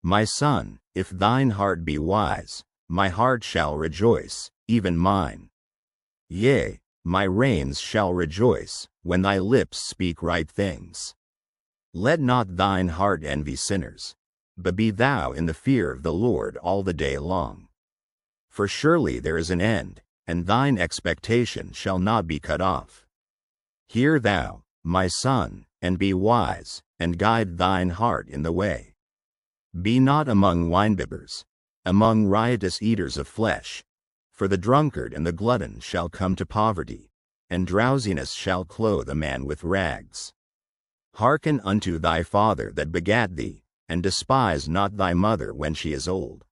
My son, if thine heart be wise, my heart shall rejoice, even mine. Yea, my reins shall rejoice, when thy lips speak right things. Let not thine heart envy sinners, but be thou in the fear of the Lord all the day long. For surely there is an end, and thine expectation shall not be cut off. Hear thou, my son, and be wise, and guide thine heart in the way. Be not among winebibbers, among riotous eaters of flesh, for the drunkard and the glutton shall come to poverty, and drowsiness shall clothe a man with rags. Hearken unto thy father that begat thee, and despise not thy mother when she is old.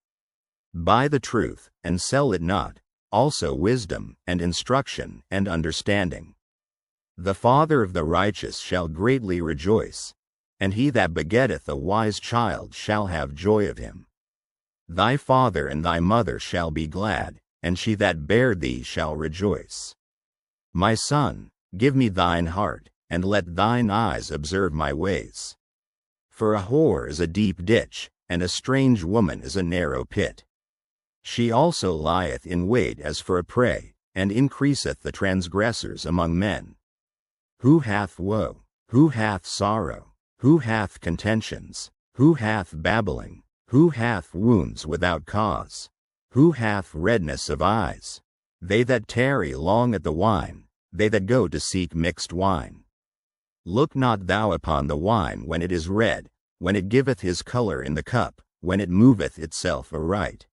Buy the truth, and sell it not, also wisdom, and instruction, and understanding. The father of the righteous shall greatly rejoice, and he that begetteth a wise child shall have joy of him. Thy father and thy mother shall be glad, and she that bare thee shall rejoice. My son, give me thine heart, and let thine eyes observe my ways. For a whore is a deep ditch, and a strange woman is a narrow pit. She also lieth in wait as for a prey, and increaseth the transgressors among men. Who hath woe? Who hath sorrow? Who hath contentions? Who hath babbling? Who hath wounds without cause? Who hath redness of eyes? They that tarry long at the wine, they that go to seek mixed wine. Look not thou upon the wine when it is red, when it giveth his color in the cup, when it moveth itself aright.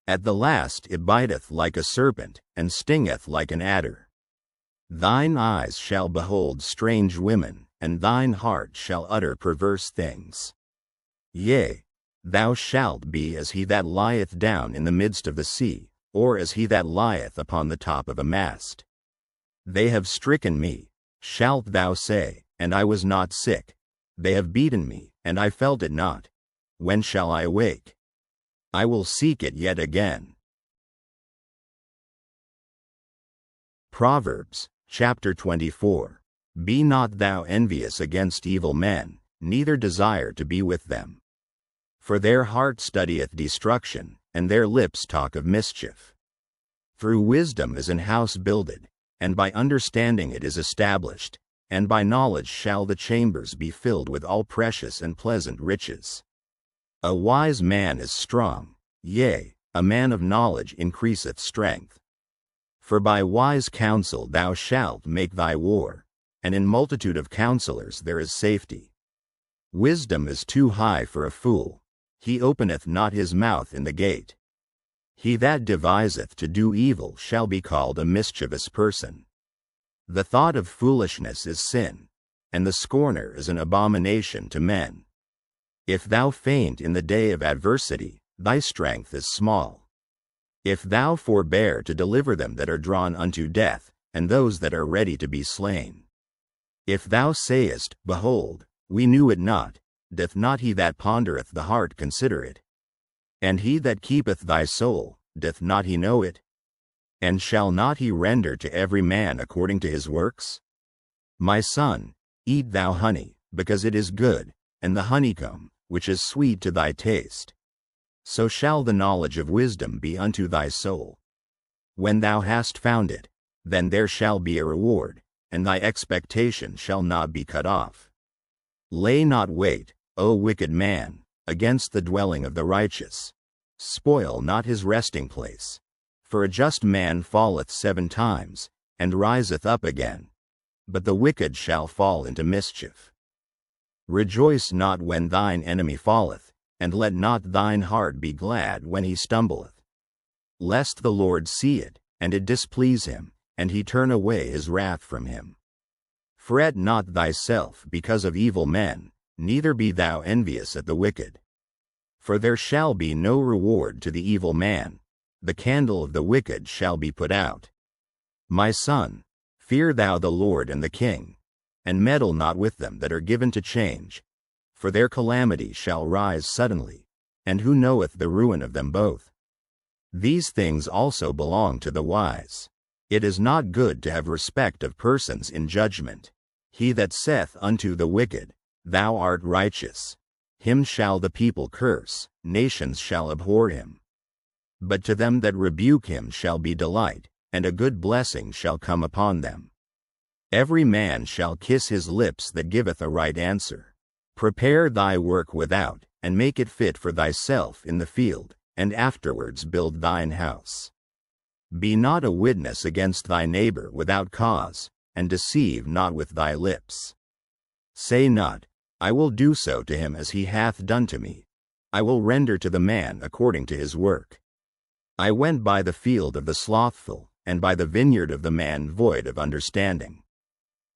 At the last it biteth like a serpent, and stingeth like an adder. Thine eyes shall behold strange women, and thine heart shall utter perverse things. Yea, thou shalt be as he that lieth down in the midst of the sea, or as he that lieth upon the top of a mast. They have stricken me, shalt thou say, and I was not sick. They have beaten me, and I felt it not. When shall I awake? I will seek it yet again. Proverbs, chapter 24. Be not thou envious against evil men, neither desire to be with them. For their heart studieth destruction, and their lips talk of mischief. Through wisdom is an house builded, and by understanding it is established, and by knowledge shall the chambers be filled with all precious and pleasant riches. A wise man is strong, yea, a man of knowledge increaseth strength. For by wise counsel thou shalt make thy war, and in multitude of counselors there is safety. Wisdom is too high for a fool, he openeth not his mouth in the gate. He that deviseth to do evil shall be called a mischievous person. The thought of foolishness is sin, and the scorner is an abomination to men. If thou faint in the day of adversity, thy strength is small. If thou forbear to deliver them that are drawn unto death, and those that are ready to be slain. If thou sayest, Behold, we knew it not, doth not he that pondereth the heart consider it? And he that keepeth thy soul, doth not he know it? And shall not he render to every man according to his works? My son, eat thou honey, because it is good, and the honeycomb, which is sweet to thy taste. So shall the knowledge of wisdom be unto thy soul. When thou hast found it, then there shall be a reward, and thy expectation shall not be cut off. Lay not wait, O wicked man, against the dwelling of the righteous. Spoil not his resting place. For a just man falleth 7 times, and riseth up again. But the wicked shall fall into mischief. Rejoice not when thine enemy falleth, and let not thine heart be glad when he stumbleth. Lest the Lord see it, and it displease him, and he turn away his wrath from him. Fret not thyself because of evil men, neither be thou envious at the wicked. For there shall be no reward to the evil man, the candle of the wicked shall be put out. My son, fear thou the Lord and the king, and meddle not with them that are given to change, for their calamity shall rise suddenly, and who knoweth the ruin of them both? These things also belong to the wise. It is not good to have respect of persons in judgment. He that saith unto the wicked, Thou art righteous, him shall the people curse, nations shall abhor him. But to them that rebuke him shall be delight, and a good blessing shall come upon them. Every man shall kiss his lips that giveth a right answer. Prepare thy work without, and make it fit for thyself in the field, and afterwards build thine house. Be not a witness against thy neighbor without cause, and deceive not with thy lips. Say not, I will do so to him as he hath done to me. I will render to the man according to his work. I went by the field of the slothful, and by the vineyard of the man void of understanding.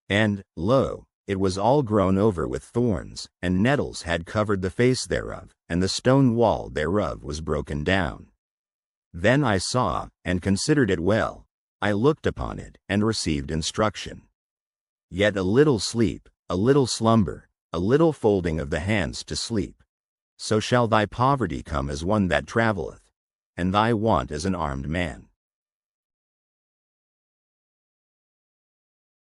And, lo, it was all grown over with thorns, and nettles had covered the face thereof, and the stone wall thereof was broken down. Then I saw, and considered it well. I looked upon it, and received instruction. Yet a little sleep, a little slumber, a little folding of the hands to sleep. So shall thy poverty come as one that travelleth, and thy want as an armed man.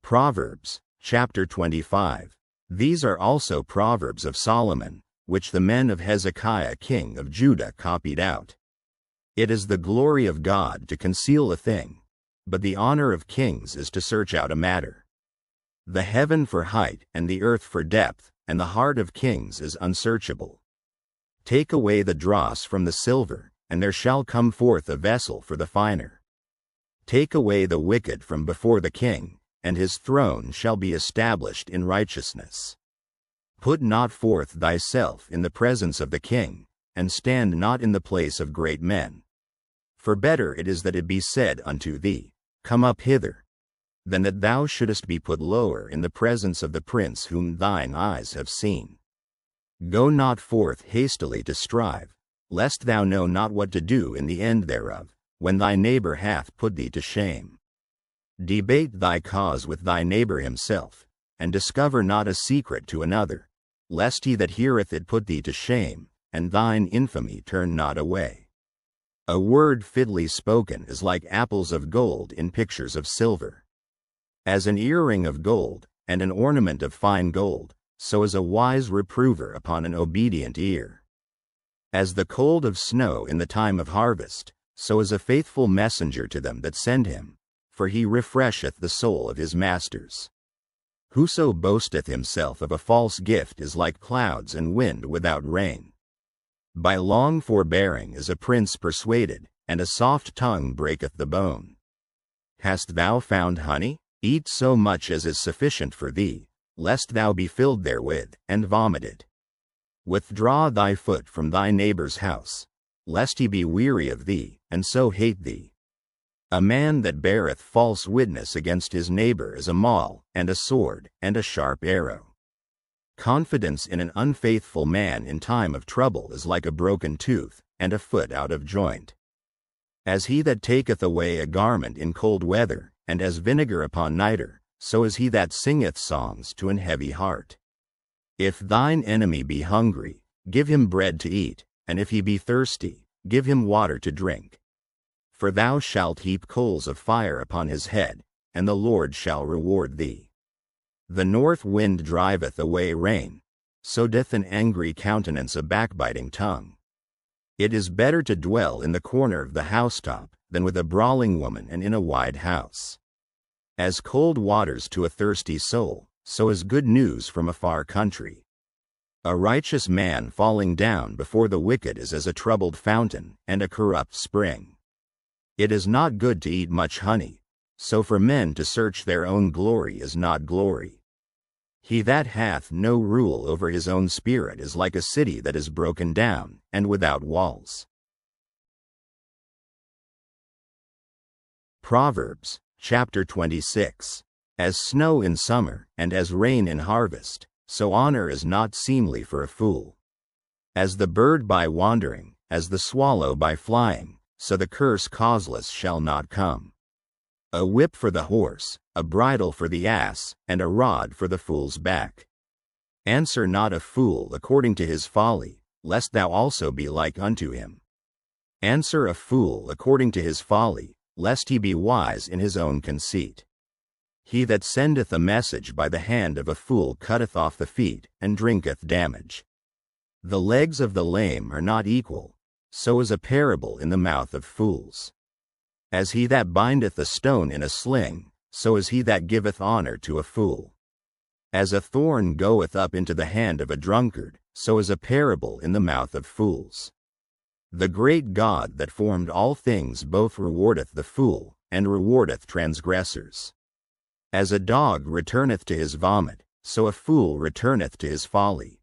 Proverbs, chapter 25. These are also Proverbs of Solomon, which the men of Hezekiah king of Judah copied out. It is the glory of God to conceal a thing, but the honor of kings is to search out a matter. The heaven for height and the earth for depth, and the heart of kings is unsearchable. Take away the dross from the silver, and there shall come forth a vessel for the finer. Take away the wicked from before the king, and his throne shall be established in righteousness. Put not forth thyself in the presence of the king, and stand not in the place of great men. For better it is that it be said unto thee, Come up hither, than that thou shouldest be put lower in the presence of the prince whom thine eyes have seen. Go not forth hastily to strive, lest thou know not what to do in the end thereof, when thy neighbor hath put thee to shame. Debate thy cause with thy neighbor himself, and discover not a secret to another, lest he that heareth it put thee to shame, and thine infamy turn not away. A word fitly spoken is like apples of gold in pictures of silver. As an earring of gold, and an ornament of fine gold, so is a wise reprover upon an obedient ear. As the cold of snow in the time of harvest, so is a faithful messenger to them that send him, for he refresheth the soul of his masters. Whoso boasteth himself of a false gift is like clouds and wind without rain. By long forbearing is a prince persuaded, and a soft tongue breaketh the bone. Hast thou found honey? Eat so much as is sufficient for thee, lest thou be filled therewith, and vomited. Withdraw thy foot from thy neighbor's house, lest he be weary of thee, and so hate thee. A man that beareth false witness against his neighbor is a maul, and a sword, and a sharp arrow. Confidence in an unfaithful man in time of trouble is like a broken tooth, and a foot out of joint. As he that taketh away a garment in cold weather, and as vinegar upon nitre, so is he that singeth songs to an heavy heart. If thine enemy be hungry, give him bread to eat, and if he be thirsty, give him water to drink. For thou shalt heap coals of fire upon his head, and the Lord shall reward thee. The north wind driveth away rain, so doth an angry countenance a backbiting tongue. It is better to dwell in the corner of the housetop than with a brawling woman and in a wide house. As cold waters to a thirsty soul, so is good news from a far country. A righteous man falling down before the wicked is as a troubled fountain and a corrupt spring. It is not good to eat much honey, so for men to search their own glory is not glory. He that hath no rule over his own spirit is like a city that is broken down, and without walls. Proverbs, chapter 26. As snow in summer, and as rain in harvest, so honor is not seemly for a fool. As the bird by wandering, as the swallow by flying, so the curse causeless shall not come. A whip for the horse, a bridle for the ass, and a rod for the fool's back. Answer not a fool according to his folly, lest thou also be like unto him. Answer a fool according to his folly, lest he be wise in his own conceit. He that sendeth a message by the hand of a fool cutteth off the feet, and drinketh damage. The legs of the lame are not equal, so is a parable in the mouth of fools. As he that bindeth a stone in a sling, so is he that giveth honor to a fool. As a thorn goeth up into the hand of a drunkard, so is a parable in the mouth of fools. The great God that formed all things both rewardeth the fool, and rewardeth transgressors. As a dog returneth to his vomit, so a fool returneth to his folly.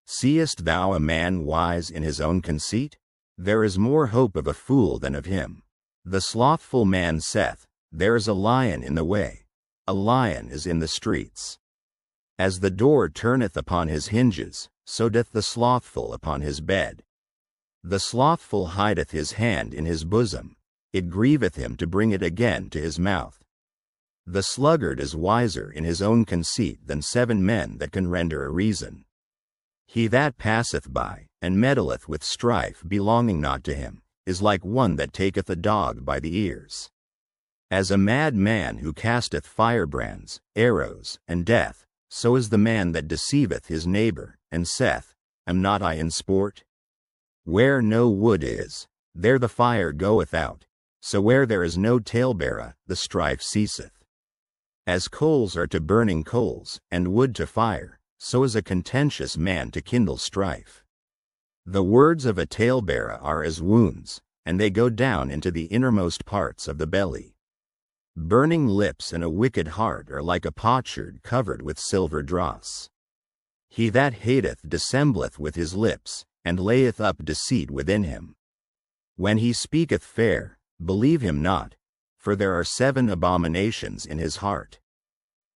Seest thou a man wise in his own conceit? There is more hope of a fool than of him. The slothful man saith, There is a lion in the way, a lion is in the streets. As the door turneth upon his hinges, so doth the slothful upon his bed. The slothful hideth his hand in his bosom, it grieveth him to bring it again to his mouth. The sluggard is wiser in his own conceit than 7 men that can render a reason. He that passeth by, and meddleth with strife belonging not to him, is like one that taketh a dog by the ears. As a mad man who casteth firebrands, arrows, and death, so is the man that deceiveth his neighbor, and saith, Am not I in sport? Where no wood is, there the fire goeth out, so where there is no talebearer, the strife ceaseth. As coals are to burning coals, and wood to fire, so is a contentious man to kindle strife. The words of a talebearer are as wounds, and they go down into the innermost parts of the belly. Burning lips and a wicked heart are like a potsherd covered with silver dross. He that hateth dissembleth with his lips, and layeth up deceit within him. When he speaketh fair, believe him not, for there are 7 abominations in his heart.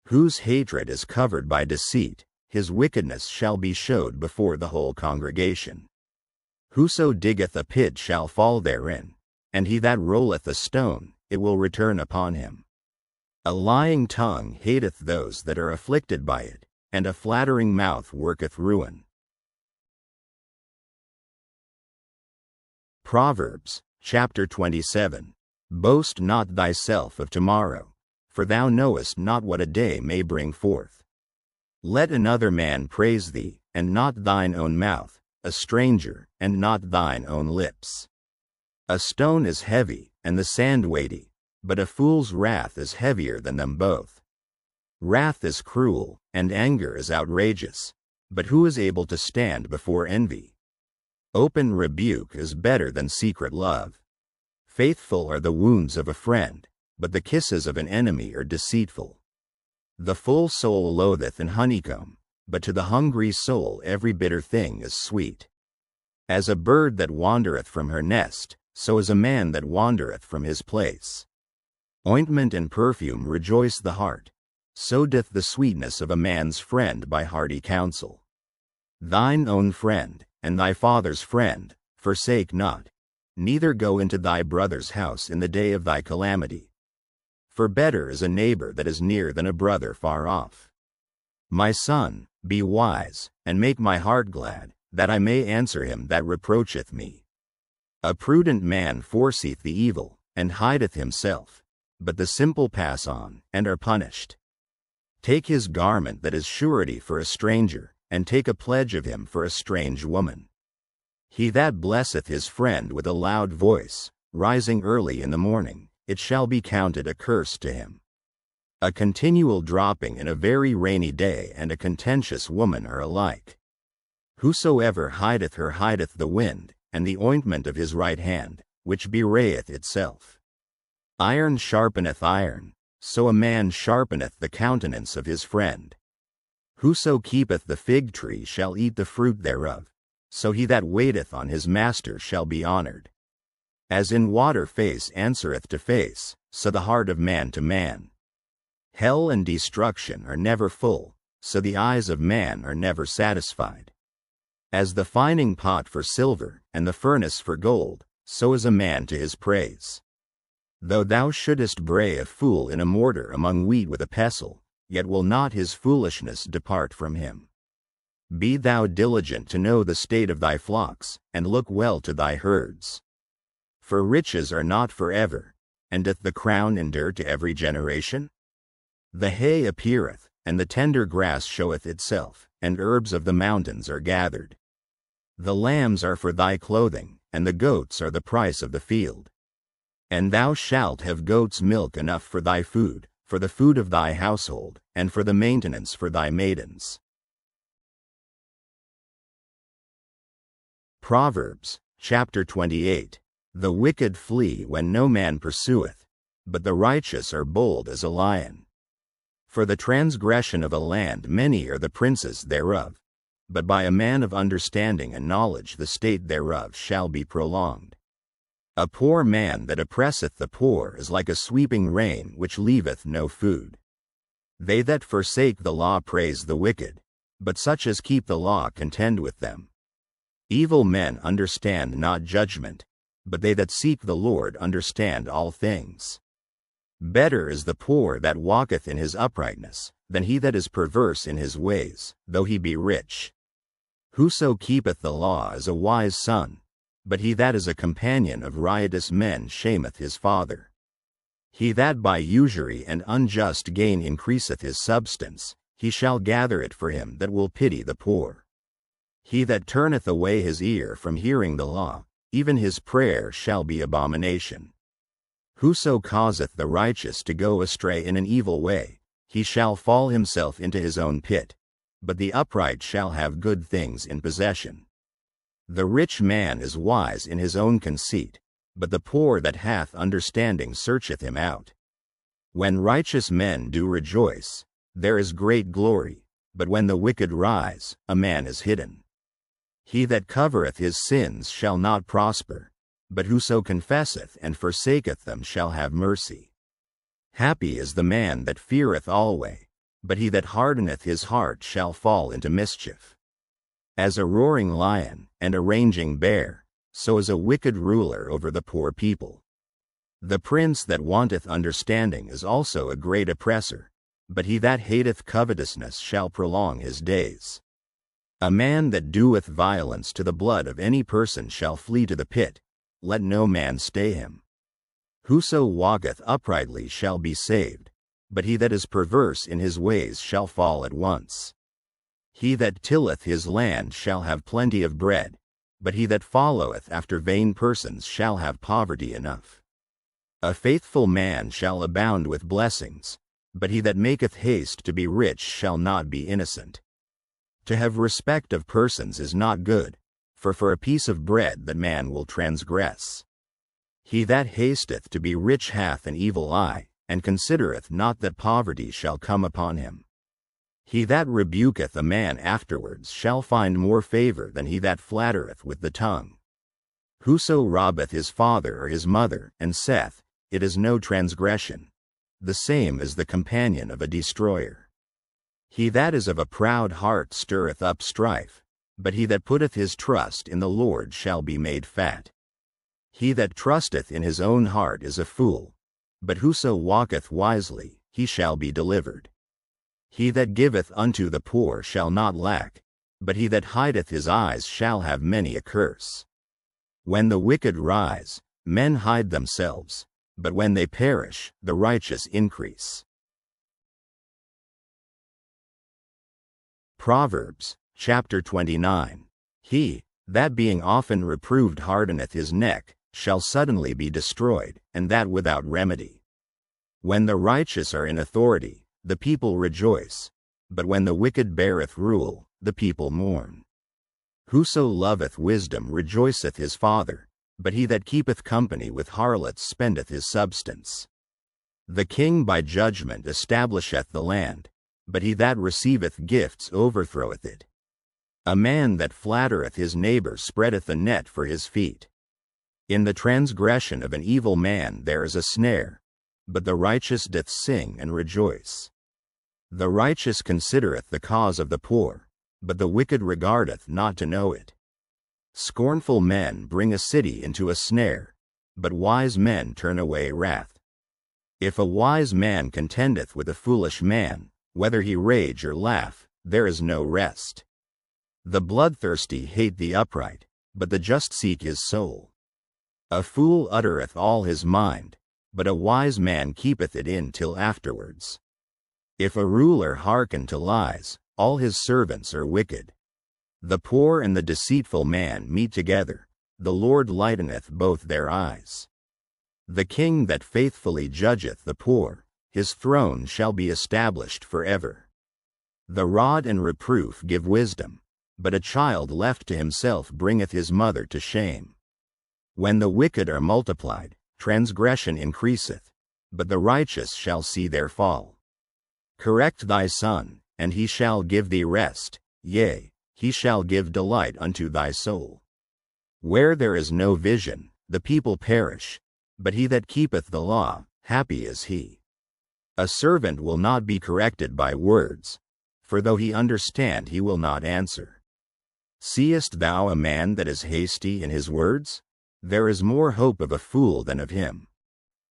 Whose hatred is covered by deceit, his wickedness shall be showed before the whole congregation. Whoso diggeth a pit shall fall therein, and he that rolleth a stone, it will return upon him. A lying tongue hateth those that are afflicted by it, and a flattering mouth worketh ruin. Proverbs, chapter 27. Boast not thyself of tomorrow, for thou knowest not what a day may bring forth. Let another man praise thee, and not thine own mouth, a stranger, and not thine own lips. A stone is heavy, and the sand weighty, but a fool's wrath is heavier than them both. Wrath is cruel, and anger is outrageous, but who is able to stand before envy? Open rebuke is better than secret love. Faithful are the wounds of a friend, but the kisses of an enemy are deceitful. The full soul loatheth an honeycomb, but to the hungry soul every bitter thing is sweet. As a bird that wandereth from her nest, so is a man that wandereth from his place. Ointment and perfume rejoice the heart, so doth the sweetness of a man's friend by hearty counsel. Thine own friend, and thy father's friend, forsake not, neither go into thy brother's house in the day of thy calamity. For better is a neighbor that is near than a brother far off. My son, be wise, and make my heart glad, that I may answer him that reproacheth me. A prudent man foreseeth the evil, and hideth himself, but the simple pass on, and are punished. Take his garment that is surety for a stranger, and take a pledge of him for a strange woman. He that blesseth his friend with a loud voice, rising early in the morning, it shall be counted a curse to him. A continual dropping in a very rainy day and a contentious woman are alike. Whosoever hideth her hideth the wind, and the ointment of his right hand, which bewrayeth itself. Iron sharpeneth iron, so a man sharpeneth the countenance of his friend. Whoso keepeth the fig tree shall eat the fruit thereof, so he that waiteth on his master shall be honored. As in water face answereth to face, so the heart of man to man. Hell and destruction are never full, so the eyes of man are never satisfied. As the fining pot for silver, and the furnace for gold, so is a man to his praise. Though thou shouldest bray a fool in a mortar among wheat with a pestle, yet will not his foolishness depart from him. Be thou diligent to know the state of thy flocks, and look well to thy herds. For riches are not forever, and doth the crown endure to every generation? The hay appeareth, and the tender grass showeth itself, and herbs of the mountains are gathered. The lambs are for thy clothing, and the goats are the price of the field. And thou shalt have goats' milk enough for thy food, for the food of thy household, and for the maintenance for thy maidens. Proverbs, chapter 28. The wicked flee when no man pursueth, but the righteous are bold as a lion. For the transgression of a land many are the princes thereof, but by a man of understanding and knowledge the state thereof shall be prolonged. A poor man that oppresseth the poor is like a sweeping rain which leaveth no food. They that forsake the law praise the wicked, but such as keep the law contend with them. Evil men understand not judgment, but they that seek the Lord understand all things. Better is the poor that walketh in his uprightness, than he that is perverse in his ways, though he be rich. Whoso keepeth the law is a wise son, but he that is a companion of riotous men shameth his father. He that by usury and unjust gain increaseth his substance, he shall gather it for him that will pity the poor. He that turneth away his ear from hearing the law, even his prayer shall be abomination. Whoso causeth the righteous to go astray in an evil way, he shall fall himself into his own pit, but the upright shall have good things in possession. The rich man is wise in his own conceit, but the poor that hath understanding searcheth him out. When righteous men do rejoice, there is great glory, but when the wicked rise, a man is hidden. He that covereth his sins shall not prosper, but whoso confesseth and forsaketh them shall have mercy. Happy is the man that feareth alway, but he that hardeneth his heart shall fall into mischief. As a roaring lion and a raging bear, so is a wicked ruler over the poor people. The prince that wanteth understanding is also a great oppressor, but he that hateth covetousness shall prolong his days. A man that doeth violence to the blood of any person shall flee to the pit, let no man stay him. Whoso walketh uprightly shall be saved, but he that is perverse in his ways shall fall at once. He that tilleth his land shall have plenty of bread, but he that followeth after vain persons shall have poverty enough. A faithful man shall abound with blessings, but he that maketh haste to be rich shall not be innocent. To have respect of persons is not good, for a piece of bread that man will transgress. He that hasteth to be rich hath an evil eye, and considereth not that poverty shall come upon him. He that rebuketh a man afterwards shall find more favor than he that flattereth with the tongue. Whoso robbeth his father or his mother, and saith, It is no transgression, the same is the companion of a destroyer. He that is of a proud heart stirreth up strife, but he that putteth his trust in the Lord shall be made fat. He that trusteth in his own heart is a fool, but whoso walketh wisely, he shall be delivered. He that giveth unto the poor shall not lack, but he that hideth his eyes shall have many a curse. When the wicked rise, men hide themselves, but when they perish, the righteous increase. Proverbs, chapter 29. He that being often reproved hardeneth his neck, shall suddenly be destroyed, and that without remedy. When the righteous are in authority, the people rejoice, but when the wicked beareth rule, the people mourn. Whoso loveth wisdom rejoiceth his father, but he that keepeth company with harlots spendeth his substance. The king by judgment establisheth the land, but he that receiveth gifts overthroweth it. A man that flattereth his neighbor spreadeth a net for his feet. In the transgression of an evil man there is a snare, but the righteous doth sing and rejoice. The righteous considereth the cause of the poor, but the wicked regardeth not to know it. Scornful men bring a city into a snare, but wise men turn away wrath. If a wise man contendeth with a foolish man, whether he rage or laugh, there is no rest. The bloodthirsty hate the upright, but the just seek his soul. A fool uttereth all his mind, but a wise man keepeth it in till afterwards. If a ruler hearken to lies, all his servants are wicked. The poor and the deceitful man meet together, the Lord lighteneth both their eyes. The king that faithfully judgeth the poor, his throne shall be established forever. The rod and reproof give wisdom, but a child left to himself bringeth his mother to shame. When the wicked are multiplied, transgression increaseth, but the righteous shall see their fall. Correct thy son, and he shall give thee rest, yea, he shall give delight unto thy soul. Where there is no vision, the people perish, but he that keepeth the law, happy is he. A servant will not be corrected by words, for though he understand he will not answer. Seest thou a man that is hasty in his words? There is more hope of a fool than of him.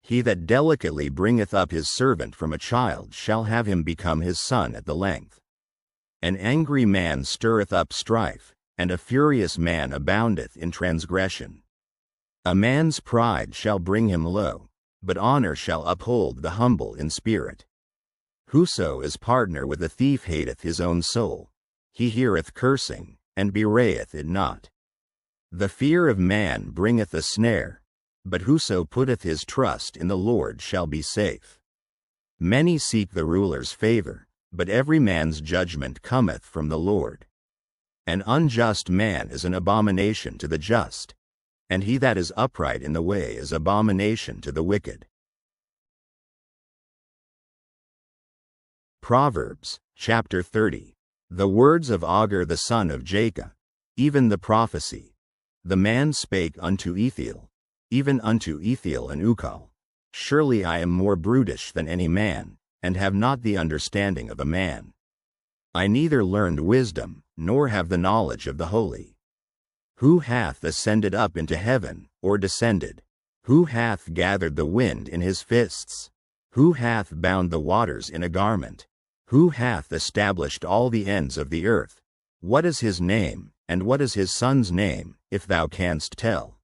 He that delicately bringeth up his servant from a child shall have him become his son at the length. An angry man stirreth up strife, and a furious man aboundeth in transgression. A man's pride shall bring him low, but honor shall uphold the humble in spirit. Whoso is partner with a thief hateth his own soul. He heareth cursing, and bewrayeth it not. The fear of man bringeth a snare, but whoso putteth his trust in the Lord shall be safe. Many seek the ruler's favor, but every man's judgment cometh from the Lord. An unjust man is an abomination to the just, and he that is upright in the way is abomination to the wicked. Proverbs, chapter 30. The words of Agur the son of Jacob, even the prophecy. The man spake unto Ethiel, even unto Ethiel and Ukal, Surely I am more brutish than any man, and have not the understanding of a man. I neither learned wisdom, nor have the knowledge of the holy. Who hath ascended up into heaven, or descended? Who hath gathered the wind in his fists? Who hath bound the waters in a garment? Who hath established all the ends of the earth? What is his name, and what is his son's name, if thou canst tell?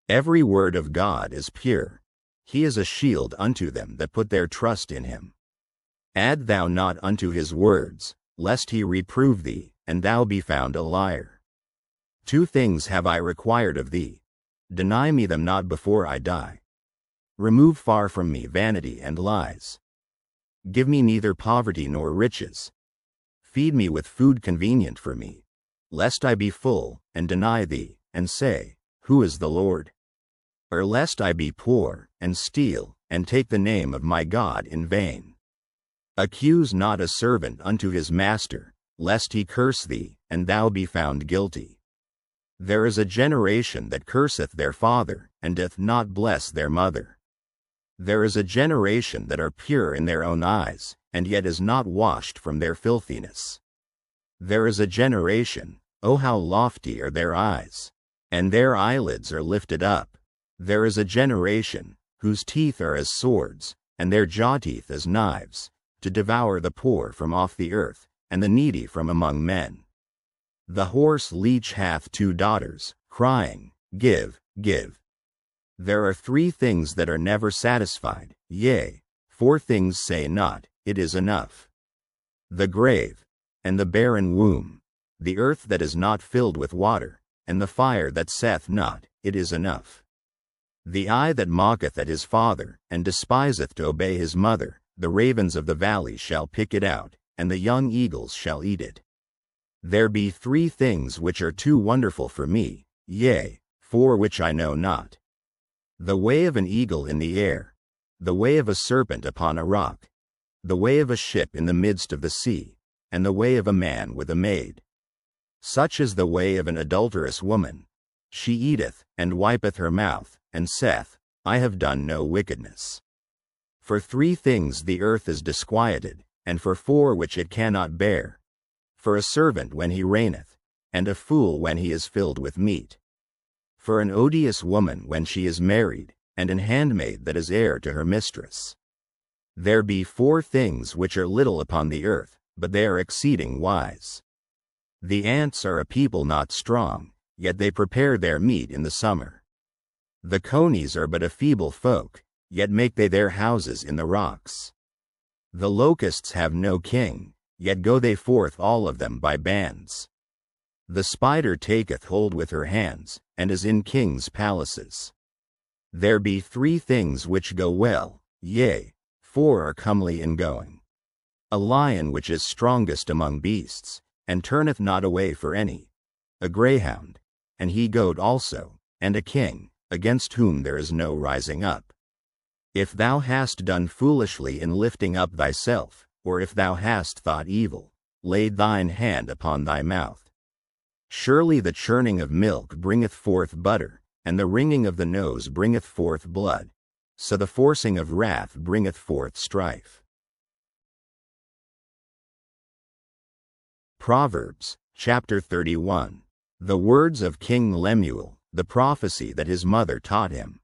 Every word of God is pure. He is a shield unto them that put their trust in him. Add thou not unto his words, lest he reprove thee, and thou be found a liar. 2 things have I required of thee. Deny me them not before I die. Remove far from me vanity and lies. Give me neither poverty nor riches. Feed me with food convenient for me, lest I be full, and deny thee, and say, Who is the Lord? Or lest I be poor, and steal, and take the name of my God in vain. Accuse not a servant unto his master, lest he curse thee, and thou be found guilty. There is a generation that curseth their father, and doth not bless their mother. There is a generation that are pure in their own eyes, and yet is not washed from their filthiness. There is a generation, O how lofty are their eyes, and their eyelids are lifted up. There is a generation, whose teeth are as swords, and their jaw teeth as knives, to devour the poor from off the earth, and the needy from among men. The horse leech hath 2 daughters, crying, Give, give. There are 3 things that are never satisfied, yea, 4 things say not, It is enough. The grave, and the barren womb, the earth that is not filled with water, and the fire that saith not, It is enough. The eye that mocketh at his father, and despiseth to obey his mother, the ravens of the valley shall pick it out, and the young eagles shall eat it. There be 3 things which are too wonderful for me, yea, 4 which I know not. The way of an eagle in the air, the way of a serpent upon a rock, the way of a ship in the midst of the sea, and the way of a man with a maid. Such is the way of an adulterous woman. She eateth, and wipeth her mouth, and saith, I have done no wickedness. For 3 things the earth is disquieted, and for 4 which it cannot bear. For a servant when he reigneth, and a fool when he is filled with meat. For an odious woman when she is married, and an handmaid that is heir to her mistress. There be 4 things which are little upon the earth, but they are exceeding wise. The ants are a people not strong, yet they prepare their meat in the summer. The conies are but a feeble folk, yet make they their houses in the rocks. The locusts have no king, yet go they forth all of them by bands. The spider taketh hold with her hands, and is in kings' palaces. There be 3 things which go well, yea, 4 are comely in going. A lion which is strongest among beasts, and turneth not away for any. A greyhound, and he-goat also, and a king, against whom there is no rising up. If thou hast done foolishly in lifting up thyself, or if thou hast thought evil, lay thine hand upon thy mouth. Surely the churning of milk bringeth forth butter, and the wringing of the nose bringeth forth blood, so the forcing of wrath bringeth forth strife. Proverbs, chapter 31. The words of King Lemuel, the prophecy that his mother taught him.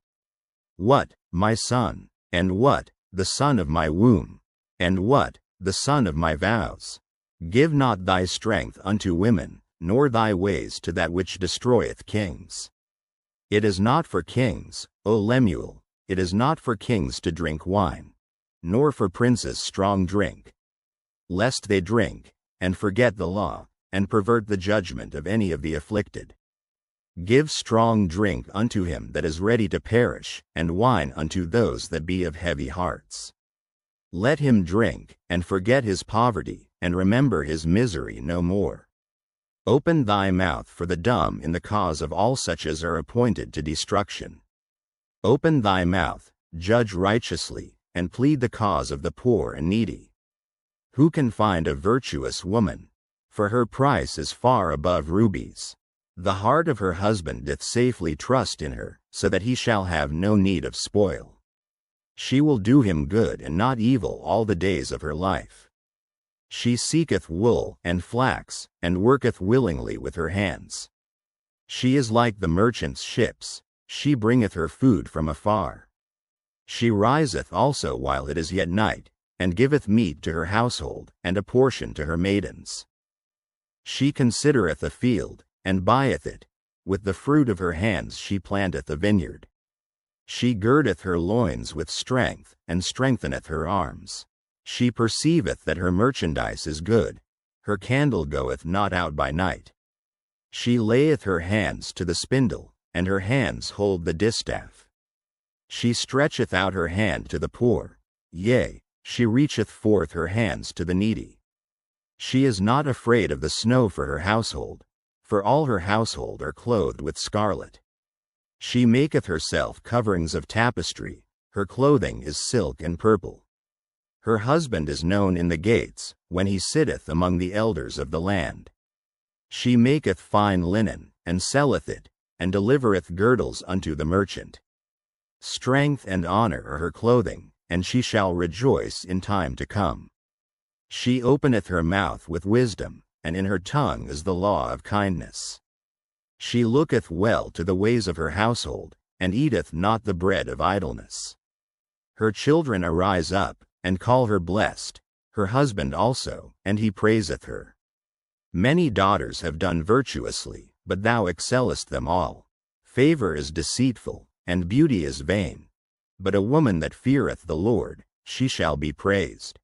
What, my son, and what, the son of my womb, and what, the son of my vows? Give not thy strength unto women, nor thy ways to that which destroyeth kings. It is not for kings, O Lemuel, it is not for kings to drink wine, nor for princes strong drink, lest they drink, and forget the law, and pervert the judgment of any of the afflicted. Give strong drink unto him that is ready to perish, and wine unto those that be of heavy hearts. Let him drink, and forget his poverty, and remember his misery no more. Open thy mouth for the dumb in the cause of all such as are appointed to destruction. Open thy mouth, judge righteously, and plead the cause of the poor and needy. Who can find a virtuous woman? For her price is far above rubies. The heart of her husband doth safely trust in her, so that he shall have no need of spoil. She will do him good and not evil all the days of her life. She seeketh wool and flax, and worketh willingly with her hands. She is like the merchant's ships, she bringeth her food from afar. She riseth also while it is yet night, and giveth meat to her household, and a portion to her maidens. She considereth a field, and buyeth it, with the fruit of her hands she planteth a vineyard. She girdeth her loins with strength, and strengtheneth her arms. She perceiveth that her merchandise is good, her candle goeth not out by night. She layeth her hands to the spindle, and her hands hold the distaff. She stretcheth out her hand to the poor, yea, she reacheth forth her hands to the needy. She is not afraid of the snow for her household, for all her household are clothed with scarlet. She maketh herself coverings of tapestry, her clothing is silk and purple. Her husband is known in the gates, when he sitteth among the elders of the land. She maketh fine linen, and selleth it, and delivereth girdles unto the merchant. Strength and honor are her clothing, and she shall rejoice in time to come. She openeth her mouth with wisdom, and in her tongue is the law of kindness. She looketh well to the ways of her household, and eateth not the bread of idleness. Her children arise up, and call her blessed, her husband also, and he praiseth her. Many daughters have done virtuously, but thou excellest them all. Favor is deceitful, and beauty is vain. But a woman that feareth the Lord, she shall be praised.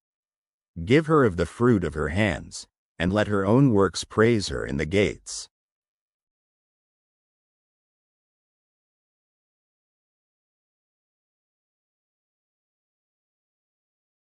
Give her of the fruit of her hands, and let her own works praise her in the gates.